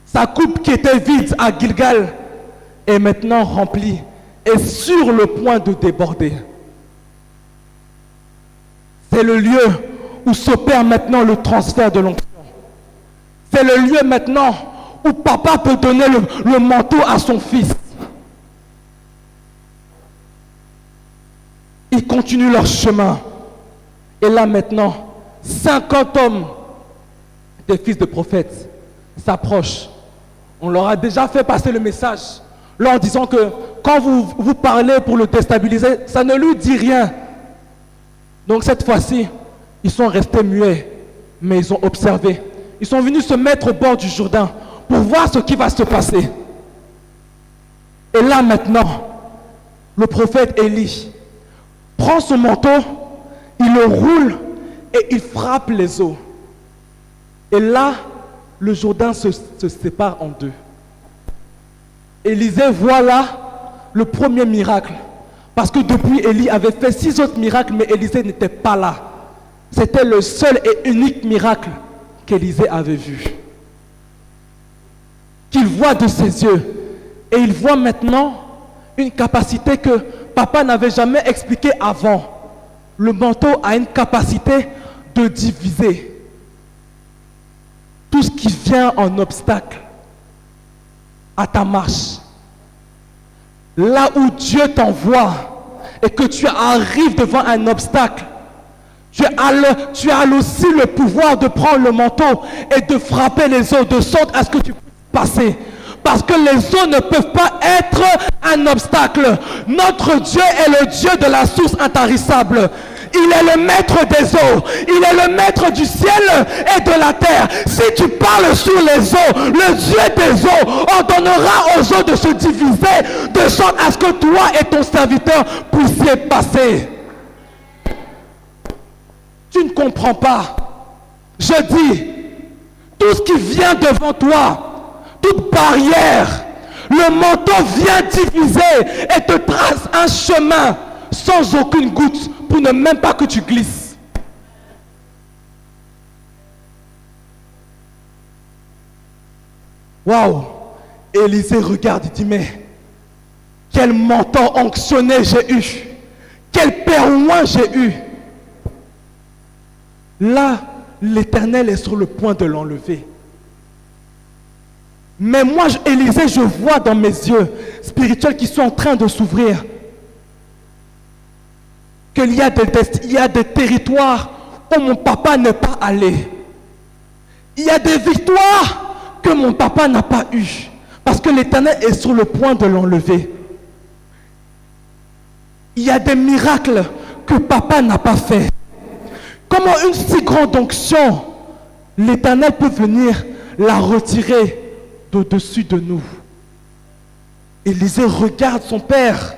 Sa coupe qui était vide à Gilgal est maintenant remplie et sur le point de déborder. C'est le lieu où s'opère maintenant le transfert de l'onction. C'est le lieu maintenant où papa peut donner le manteau à son fils. Ils continuent leur chemin. Et là maintenant, 50 hommes des fils de prophètes s'approchent. On leur a déjà fait passer le message, leur disant que quand vous parlez pour le déstabiliser, ça ne lui dit rien. Donc cette fois-ci, ils sont restés muets, mais ils ont observé. Ils sont venus se mettre au bord du Jourdain pour voir ce qui va se passer. Et là maintenant, le prophète Élie prend son manteau, il le roule et il frappe les eaux. Et là, le Jourdain se sépare en deux. Élisée voit là le premier miracle. Parce que depuis, Élie avait fait 6 autres miracles, mais Élisée n'était pas là. C'était le seul et unique miracle qu'Élisée avait vu. Qu'il voit de ses yeux. Et il voit maintenant une capacité que papa n'avait jamais expliquée avant. Le manteau a une capacité de diviser tout ce qui vient en obstacle à ta marche. Là où Dieu t'envoie et que tu arrives devant un obstacle, tu as aussi le pouvoir de prendre le manteau et de frapper les eaux de sorte à ce que tu puisses passer. Parce que les eaux ne peuvent pas être un obstacle. Notre Dieu est le Dieu de la source intarissable. Il est le maître des eaux. Il est le maître du ciel et de la terre. Si tu parles sur les eaux, le Dieu des eaux ordonnera aux eaux de se diviser de sorte à ce que toi et ton serviteur puissiez passer. Tu ne comprends pas. Je dis, tout ce qui vient devant toi, toute barrière, le manteau vient diviser et te trace un chemin sans aucune goutte pour ne même pas que tu glisses. Waouh! Élisée regarde et dit, mais quel manteau onctionné j'ai eu, quel pérouin j'ai eu. Là, l'Éternel est sur le point de l'enlever. Mais moi, Élisée, je vois dans mes yeux spirituels qui sont en train de s'ouvrir qu'il y a des territoires où mon papa n'est pas allé. Il y a des victoires que mon papa n'a pas eues. Parce que l'Éternel est sur le point de l'enlever. Il y a des miracles que papa n'a pas fait. Comment une si grande onction, l'Éternel peut venir la retirer d'au-dessus de nous? Élisée regarde son père.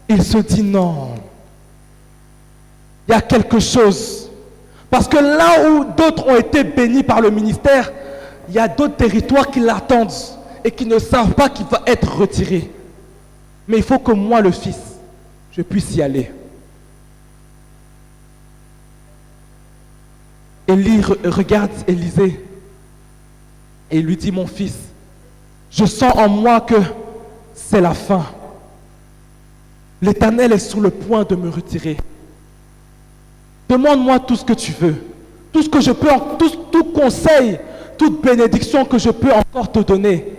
Il se dit non. Il y a quelque chose. Parce que là où d'autres ont été bénis par le ministère, il y a d'autres territoires qui l'attendent et qui ne savent pas qu'il va être retiré. Mais il faut que moi, le fils, je puisse y aller. Élie regarde Élisée et il lui dit, mon fils, je sens en moi que c'est la fin. L'Éternel est sur le point de me retirer. Demande-moi tout ce que tu veux, tout ce que je peux, tout conseil, toute bénédiction que je peux encore te donner.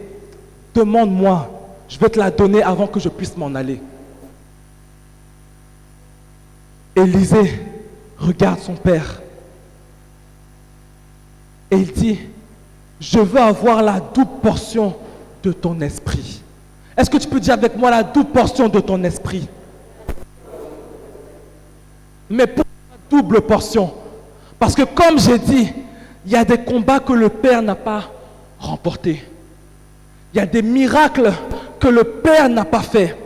Demande-moi, je vais te la donner avant que je puisse m'en aller. Élisée regarde son père. Et il dit, je veux avoir la double portion de ton esprit. Est-ce que tu peux dire avec moi la double portion de ton esprit? Mais pourquoi double portion? Parce que comme j'ai dit, il y a des combats que le Père n'a pas remportés. Il y a des miracles que le Père n'a pas fait.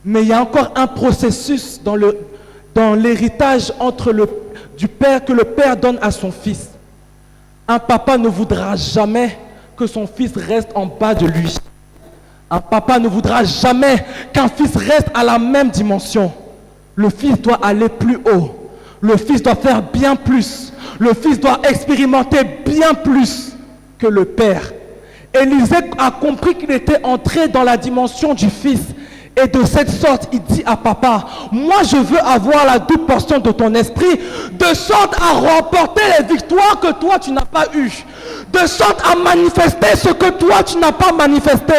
Mais il y a encore un processus dans l'héritage du Père que le Père donne à son Fils. Un papa ne voudra jamais que son fils reste en bas de lui. Un papa ne voudra jamais qu'un fils reste à la même dimension. Le fils doit aller plus haut. Le fils doit faire bien plus. Le fils doit expérimenter bien plus que le père. Élisée a compris qu'il était entré dans la dimension du fils. Et de cette sorte, il dit à papa, moi je veux avoir la double portion de ton esprit, de sorte à remporter les victoires que toi tu n'as pas eues, de sorte à manifester ce que toi tu n'as pas manifesté,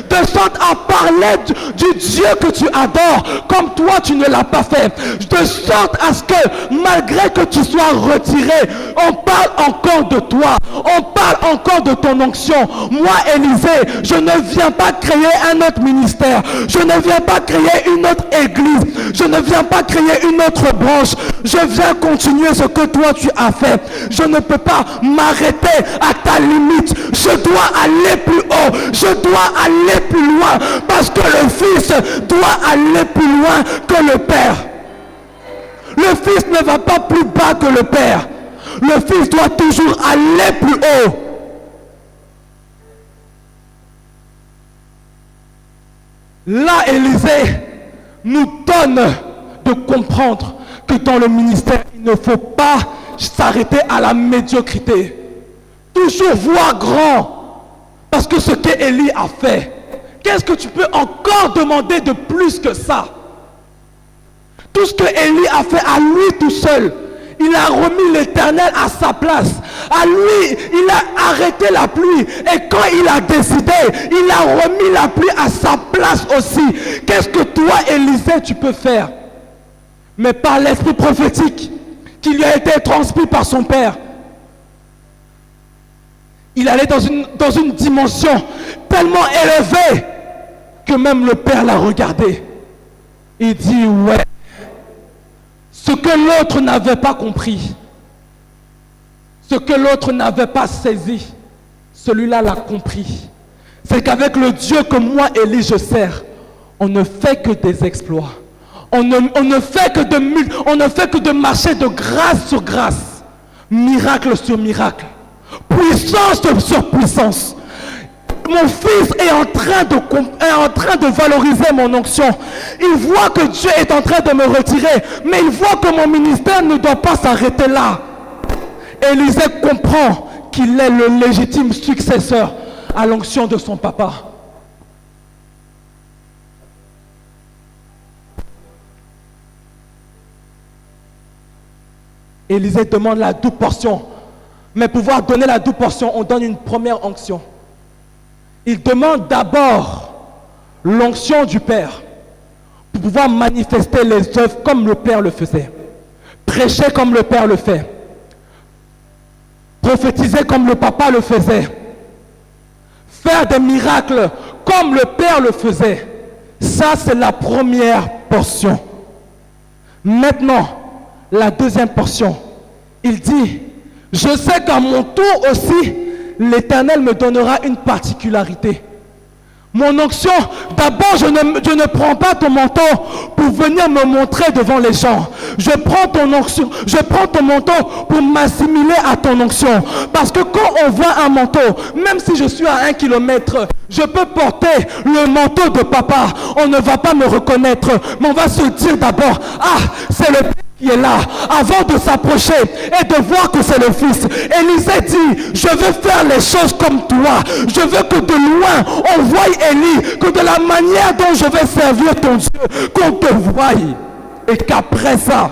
de sorte à parler du Dieu que tu adores, comme toi tu ne l'as pas fait, de sorte à ce que malgré que tu sois retiré, on parle encore de toi, on parle encore de ton onction. Moi Élisée, je ne viens pas créer un autre ministère, je ne viens pas créer une autre église, je ne viens pas créer une autre branche, je viens continuer ce que toi tu as fait. Je ne peux pas m'arrêter à ta limite, je dois aller plus haut, je dois aller plus loin, parce que le Fils doit aller plus loin que le Père. Le Fils ne va pas plus bas que le Père, le Fils doit toujours aller plus haut. Là, Élisée nous donne de comprendre que dans le ministère, il ne faut pas s'arrêter à la médiocrité. Toujours voir grand. Parce que ce qu'Élie a fait, qu'est-ce que tu peux encore demander de plus que ça? Tout ce que Élie a fait à lui tout seul, il a remis l'Éternel à sa place. À lui, il a arrêté la pluie. Et quand il a décidé, il a remis la pluie à sa place aussi. Qu'est-ce que toi, Élisée, tu peux faire? Mais par l'esprit prophétique qui lui a été transmis par son père, il allait dans une dimension tellement élevée que même le père l'a regardé. Il dit, ouais, ce que l'autre n'avait pas compris, ce que l'autre n'avait pas saisi, celui-là l'a compris. C'est qu'avec le Dieu que moi, Élie, je sers, on ne fait que des exploits. On ne fait que de marcher de grâce sur grâce, miracle sur miracle, puissance sur puissance. Mon fils est en train de valoriser mon onction. Il voit que Dieu est en train de me retirer, mais il voit que mon ministère ne doit pas s'arrêter là. Élisée comprend qu'il est le légitime successeur à l'onction de son papa. Élisée demande la double portion. Mais pour pouvoir donner la double portion, on donne une première onction. Il demande d'abord l'onction du Père pour pouvoir manifester les œuvres comme le Père le faisait. Prêcher comme le Père le fait. Prophétiser comme le Papa le faisait. Faire des miracles comme le Père le faisait. Ça, c'est la première portion. Maintenant, la deuxième portion. Il dit, je sais qu'à mon tour aussi, l'Éternel me donnera une particularité. Mon onction, d'abord je ne prends pas ton manteau pour venir me montrer devant les gens. Je prends ton onction, je prends ton manteau pour m'assimiler à ton onction. Parce que quand on voit un manteau, même si je suis à 1 kilomètre, je peux porter le manteau de papa. On ne va pas me reconnaître, mais on va se dire d'abord, ah, c'est le Père qui est là, avant de s'approcher et de voir que c'est le Fils. Élisée dit, je veux faire les choses comme toi. Je veux que de loin, on voie Élie, que de la manière dont je vais servir ton Dieu, qu'on te voie. Et qu'après ça,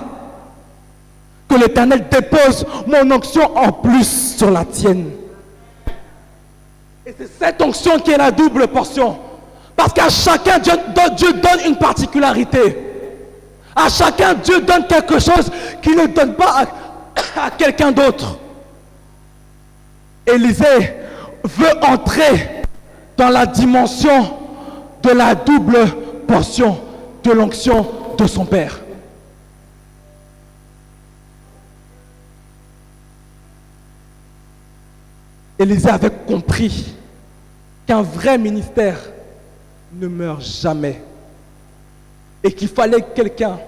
que l'Éternel dépose mon onction en plus sur la tienne. Et c'est cette onction qui est la double portion. Parce qu'à chacun, Dieu donne une particularité. À chacun, Dieu donne quelque chose qu'il ne donne pas à quelqu'un d'autre. Élisée veut entrer dans la dimension de la double portion de l'onction de son père. Élisée avait compris qu'un vrai ministère ne meurt jamais et qu'il fallait quelqu'un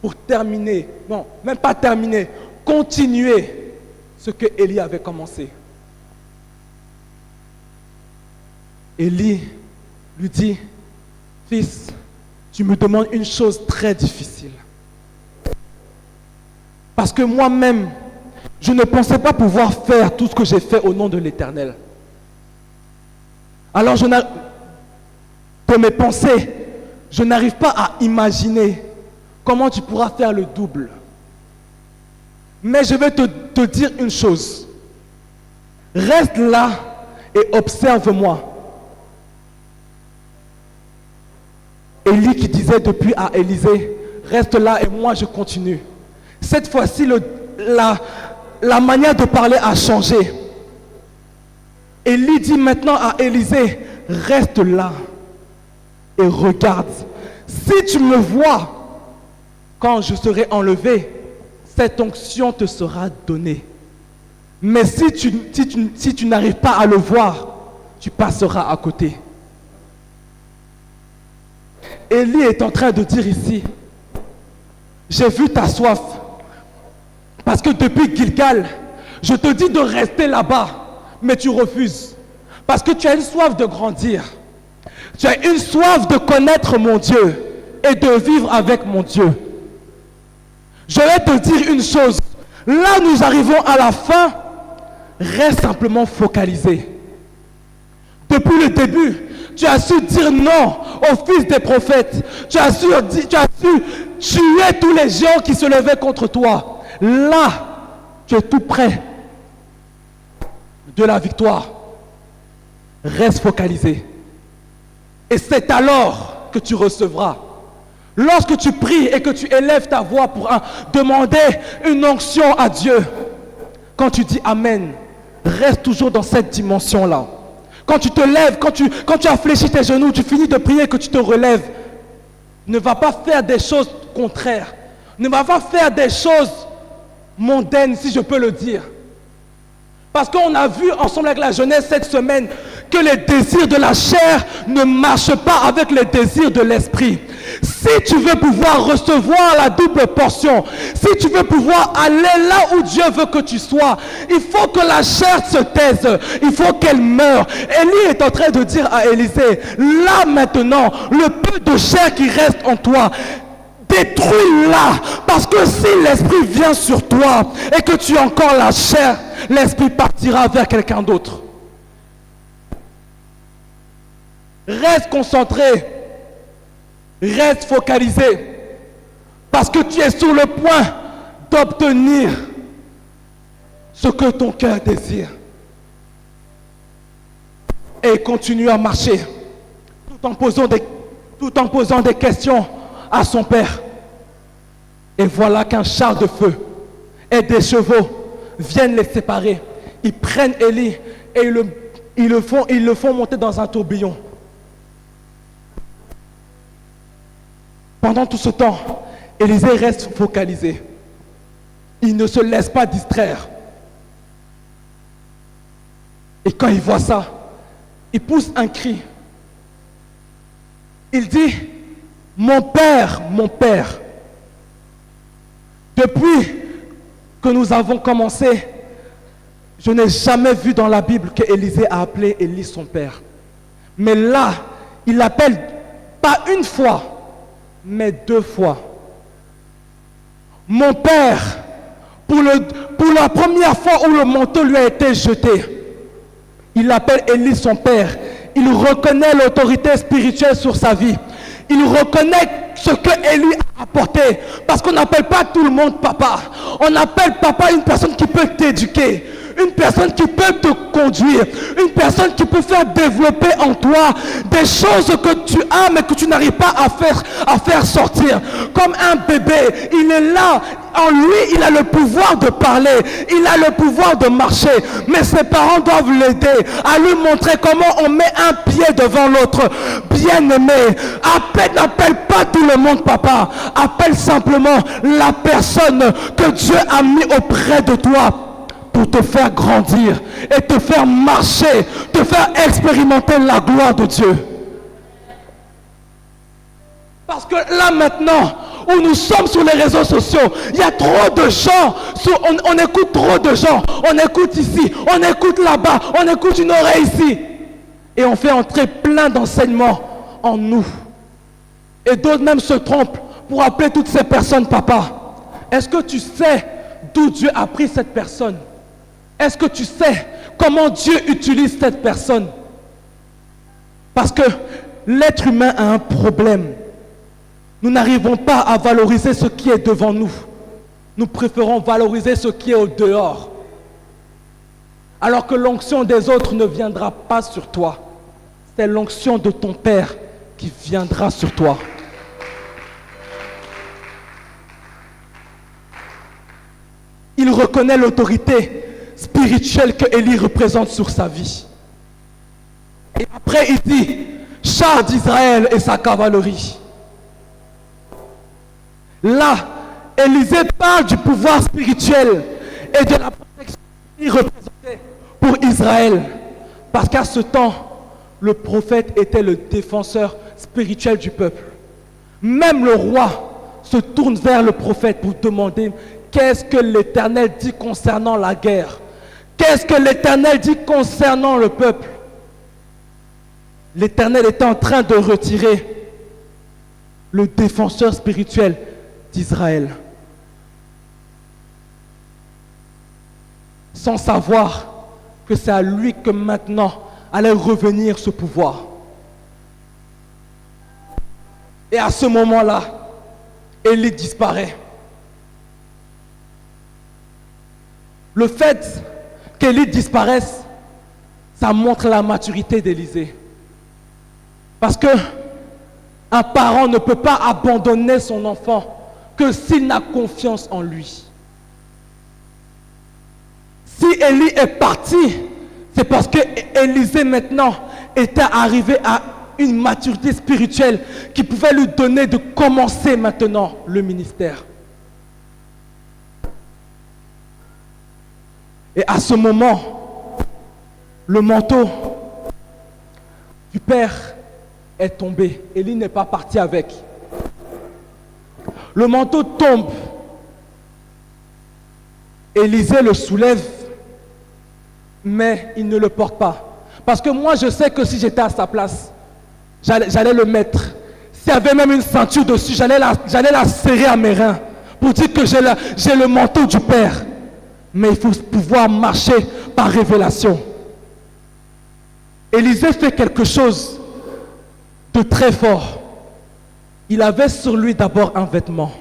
pour terminer, non, même pas terminer, continuer ce que Élie avait commencé. Élie lui dit, fils, tu me demandes une chose très difficile. Parce que moi-même, je ne pensais pas pouvoir faire tout ce que j'ai fait au nom de l'Éternel. Alors, de mes pensées, je n'arrive pas à imaginer comment tu pourras faire le double. Mais je vais te dire une chose. Reste là et observe-moi. Élie qui disait depuis à Élisée, reste là et moi je continue. Cette fois-ci, la manière de parler a changé. Élie dit maintenant à Élisée, reste là et regarde. Si tu me vois, quand je serai enlevé, cette onction te sera donnée. Mais si tu n'arrives pas à le voir, tu passeras à côté. Élie est en train de dire ici, j'ai vu ta soif. Parce que depuis Gilgal, je te dis de rester là-bas, mais tu refuses. Parce que tu as une soif de grandir. Tu as une soif de connaître mon Dieu et de vivre avec mon Dieu. Je vais te dire une chose. Là, nous arrivons à la fin. Reste simplement focalisé. Depuis le début, tu as su dire non aux fils des prophètes. Tu as su tuer tous les géants qui se levaient contre toi. Là, tu es tout près de la victoire. Reste focalisé. Et c'est alors que tu recevras. Lorsque tu pries et que tu élèves ta voix pour demander une onction à Dieu, quand tu dis Amen, reste toujours dans cette dimension-là. Quand tu te lèves, quand tu as fléchi tes genoux, tu finis de prier, que tu te relèves, ne va pas faire des choses contraires. Ne va pas faire des choses mondaines, si je peux le dire. Parce qu'on a vu ensemble avec la jeunesse cette semaine que les désirs de la chair ne marchent pas avec les désirs de l'esprit. Si tu veux pouvoir recevoir la double portion, si tu veux pouvoir aller là où Dieu veut que tu sois, il faut que la chair se taise, il faut qu'elle meure. Élie est en train de dire à Élisée, là maintenant, le peu de chair qui reste en toi, détruis-la, parce que si l'esprit vient sur toi et que tu as encore la chair, l'esprit partira vers quelqu'un d'autre. Reste concentré, reste focalisé, parce que tu es sur le point d'obtenir ce que ton cœur désire. Et continue à marcher, tout en posant des questions à son père. Et voilà qu'un char de feu et des chevaux viennent les séparer. Ils prennent Élie et ils le font monter dans un tourbillon. Pendant tout ce temps, Élisée reste focalisé. Il ne se laisse pas distraire. Et quand il voit ça, il pousse un cri. Il dit, mon père, depuis que nous avons commencé, je n'ai jamais vu dans la Bible que Élisée a appelé Élie son père. Mais là, il l'appelle pas une fois, mais 2 fois. Mon père, pour la première fois où le manteau lui a été jeté, il appelle Élie son père. Il reconnaît l'autorité spirituelle sur sa vie. Il reconnaît ce que Élie a apporté. Parce qu'on n'appelle pas tout le monde papa. On appelle papa une personne qui peut t'éduquer. une personne qui peut te conduire, une personne qui peut faire développer en toi des choses que tu as mais que tu n'arrives pas à faire sortir. Comme un bébé, il est là, en lui il a le pouvoir de parler, il a le pouvoir de marcher, mais ses parents doivent l'aider à lui montrer comment on met un pied devant l'autre. Bien-aimé, n'appelle pas tout le monde papa, appelle simplement la personne que Dieu a mis auprès de toi pour te faire grandir et te faire marcher, te faire expérimenter la gloire de Dieu. Parce que là maintenant, où nous sommes sur les réseaux sociaux, il y a trop de gens, on écoute trop de gens, on écoute ici, on écoute là-bas, on écoute une oreille ici. Et on fait entrer plein d'enseignements en nous. Et d'autres même se trompent pour appeler toutes ces personnes papa. Est-ce que tu sais d'où Dieu a pris cette personne? Est-ce que tu sais comment Dieu utilise cette personne? Parce que l'être humain a un problème. Nous n'arrivons pas à valoriser ce qui est devant nous. Nous préférons valoriser ce qui est au dehors. Alors que l'onction des autres ne viendra pas sur toi. C'est l'onction de ton Père qui viendra sur toi. Il reconnaît l'autorité spirituelle que Élie représente sur sa vie. Et après il dit, char d'Israël et sa cavalerie. Là, Élisée parle du pouvoir spirituel et de la protection qu'il représentait pour Israël. Parce qu'à ce temps, le prophète était le défenseur spirituel du peuple. Même le roi se tourne vers le prophète pour demander qu'est-ce que l'Éternel dit concernant la guerre. Qu'est-ce que l'Éternel dit concernant le peuple? L'Éternel était en train de retirer le défenseur spirituel d'Israël. Sans savoir que c'est à lui que maintenant allait revenir ce pouvoir. Et à ce moment-là, Élie disparaît. Le fait qu'Élie disparaisse, ça montre la maturité d'Élisée. Parce que un parent ne peut pas abandonner son enfant que s'il a confiance en lui. Si Élie est parti, c'est parce que Élisée maintenant était arrivé à une maturité spirituelle qui pouvait lui donner de commencer maintenant le ministère. Et à ce moment, le manteau du père est tombé. Élie n'est pas parti avec. Le manteau tombe. Élisée le soulève, mais il ne le porte pas. Parce que moi, je sais que si j'étais à sa place, j'allais le mettre. S'il y avait même une ceinture dessus, j'allais la serrer à mes reins pour dire que j'ai le manteau du Père. Mais il faut pouvoir marcher par révélation. Élisée fait quelque chose de très fort. Il avait sur lui d'abord un vêtement.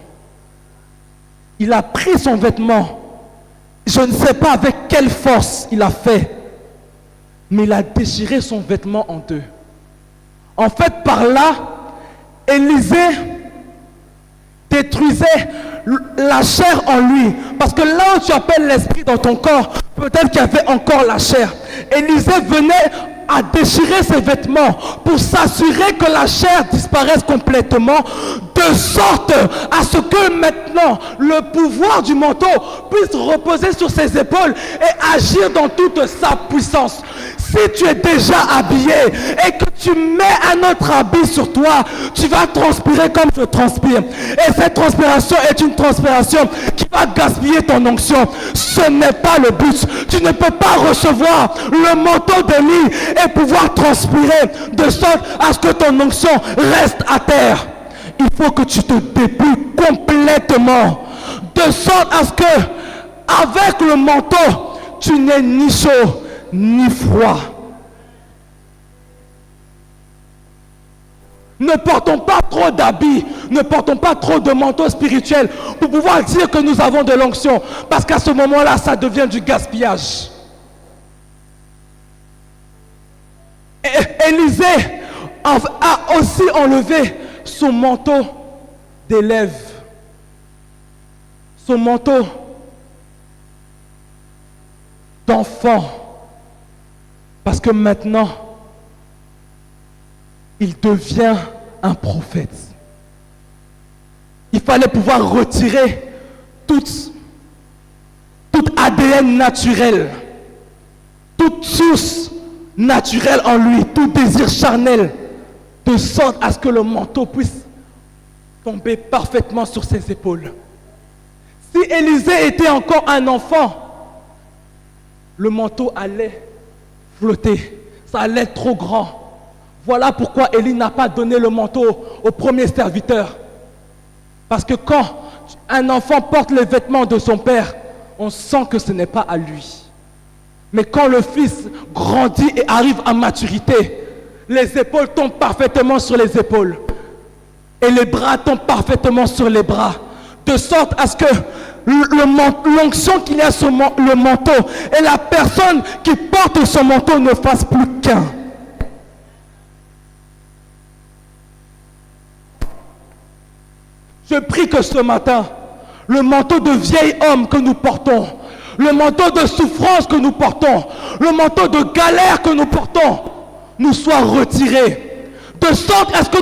Il a pris son vêtement. Je ne sais pas avec quelle force il a fait, mais il a déchiré son vêtement en deux. En fait, par là, Élisée détruisait la chair en lui. Parce que là où tu appelles l'esprit dans ton corps, peut-être qu'il y avait encore la chair. Élisée venait à déchirer ses vêtements pour s'assurer que la chair disparaisse complètement, de sorte à ce que maintenant le pouvoir du manteau puisse reposer sur ses épaules et agir dans toute sa puissance. Si tu es déjà habillé et que tu mets un autre habit sur toi, tu vas transpirer comme je transpire. Et cette transpiration est une transpiration qui va gaspiller ton onction. Ce n'est pas le but. Tu ne peux pas recevoir le manteau d'Élie et pouvoir transpirer de sorte à ce que ton onction reste à terre. Il faut que tu te dépouilles complètement de sorte à ce que avec le manteau, tu n'es ni chaud ni froid. Ne portons pas trop d'habits, ne portons pas trop de manteaux spirituels pour pouvoir dire que nous avons de l'onction. Parce qu'à ce moment-là, ça devient du gaspillage. Élisée a aussi enlevé son manteau d'élève, son manteau d'enfant, parce que maintenant, il devient un prophète. Il fallait pouvoir retirer tout ADN naturel, toute source naturelle en lui, tout désir charnel, de sorte à ce que le manteau puisse tomber parfaitement sur ses épaules. Si Élisée était encore un enfant, le manteau allait flotter, ça allait être trop grand. Voilà pourquoi Élie n'a pas donné le manteau au premier serviteur. Parce que quand un enfant porte les vêtements de son père, on sent que ce n'est pas à lui. Mais quand le fils grandit et arrive à maturité, les épaules tombent parfaitement sur les épaules. Et les bras tombent parfaitement sur les bras. De sorte à ce que l'onction qu'il y a sur le manteau et la personne qui porte son manteau ne fasse plus qu'un. Je prie que ce matin, le manteau de vieil homme que nous portons, le manteau de souffrance que nous portons, le manteau de galère que nous portons, nous soit retiré. De sorte à ce que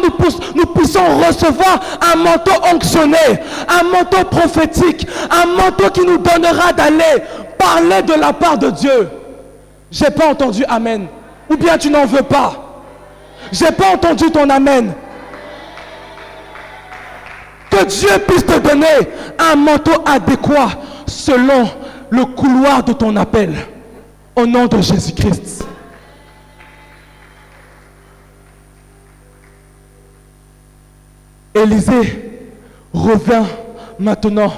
nous puissions recevoir un manteau onctionné, un manteau prophétique, un manteau qui nous donnera d'aller parler de la part de Dieu. J'ai pas entendu amen. Ou bien tu n'en veux pas. J'ai pas entendu ton amen. Que Dieu puisse te donner un manteau adéquat selon le couloir de ton appel. Au nom de Jésus-Christ. Élisée revient maintenant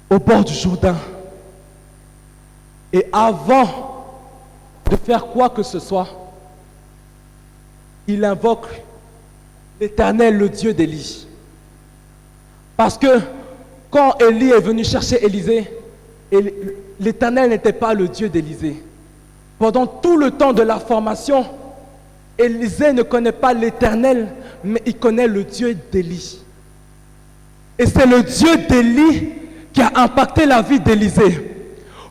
au bord du Jourdain. Et avant de faire quoi que ce soit, il invoque l'Éternel, le Dieu d'Élie. Parce que quand Élie est venu chercher Élisée, l'Éternel n'était pas le Dieu d'Élisée. Pendant tout le temps de la formation, Élisée ne connaît pas l'Éternel, mais il connaît le Dieu d'Élie. Et c'est le Dieu d'Élie qui a impacté la vie d'Élisée.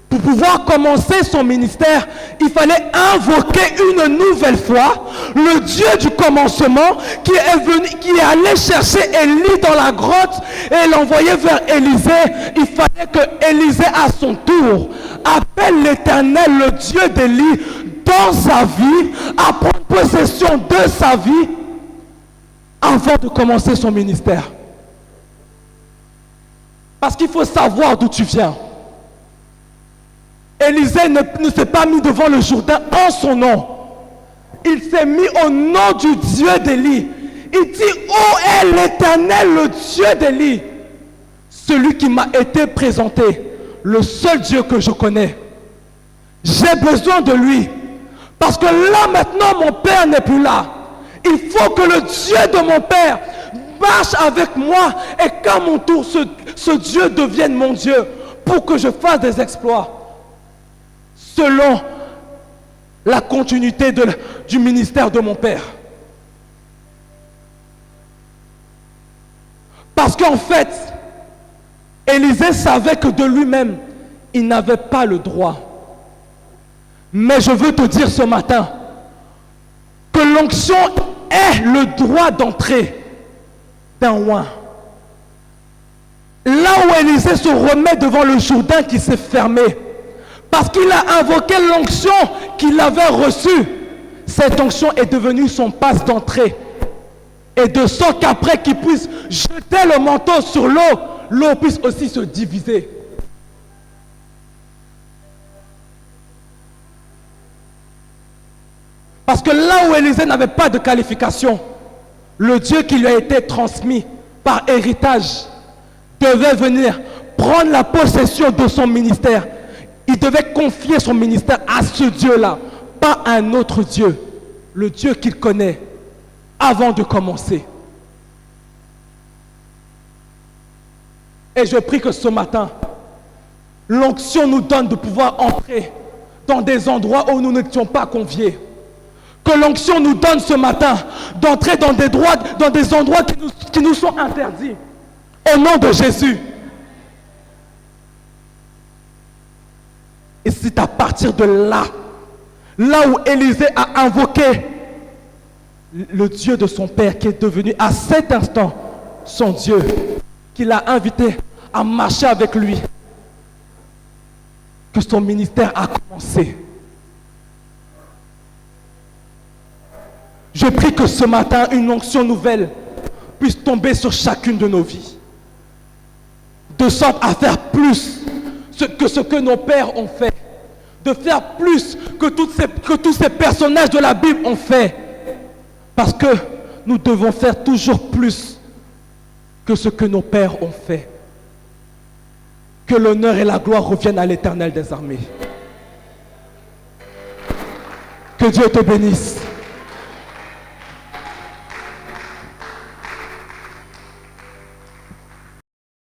Pour pouvoir commencer son ministère, il fallait invoquer une nouvelle fois le Dieu du commencement qui est allé chercher Élie dans la grotte et l'envoyer vers Élisée. Il fallait que Élisée à son tour appelle l'Éternel, le Dieu d'Élie, dans sa vie, à prendre possession de sa vie avant de commencer son ministère. Parce qu'il faut savoir d'où tu viens. Élisée ne s'est pas mis devant le Jourdain en son nom. Il s'est mis au nom du Dieu d'Élie. Il dit, où est l'Éternel, le Dieu d'Élie? Celui qui m'a été présenté, le seul Dieu que je connais. J'ai besoin de lui. Parce que là maintenant, mon père n'est plus là. Il faut que le Dieu de mon père marche avec moi et qu'à mon tour, ce Dieu devienne mon Dieu pour que je fasse des exploits. Selon la continuité du ministère de mon père. Parce qu'en fait, Élisée savait que de lui-même, il n'avait pas le droit. Mais je veux te dire ce matin que l'onction est le droit d'entrée d'un oint. Là où Élisée se remet devant le Jourdain qui s'est fermé, parce qu'il a invoqué l'onction qu'il avait reçue, cette onction est devenue son passe d'entrée. Et de sorte qu'après qu'il puisse jeter le manteau sur l'eau, l'eau puisse aussi se diviser. Parce que là où Élisée n'avait pas de qualification, le Dieu qui lui a été transmis par héritage devait venir prendre la possession de son ministère. Il devait confier son ministère à ce Dieu-là, pas à un autre Dieu, le Dieu qu'il connaît avant de commencer. Et je prie que ce matin, l'onction nous donne de pouvoir entrer dans des endroits où nous n'étions pas conviés. Que l'onction nous donne ce matin d'entrer dans des endroits qui nous sont interdits. Au nom de Jésus. Et c'est à partir de là où Élisée a invoqué le Dieu de son père, qui est devenu à cet instant son Dieu, qui l'a invité à marcher avec lui, que son ministère a commencé. Je prie que ce matin, une onction nouvelle puisse tomber sur chacune de nos vies, de sorte à faire plus que ce que nos pères ont fait, de faire plus que tous ces personnages de la Bible ont fait, parce que nous devons faire toujours plus que ce que nos pères ont fait. Que l'honneur et la gloire reviennent à l'Éternel des armées. Que Dieu te bénisse.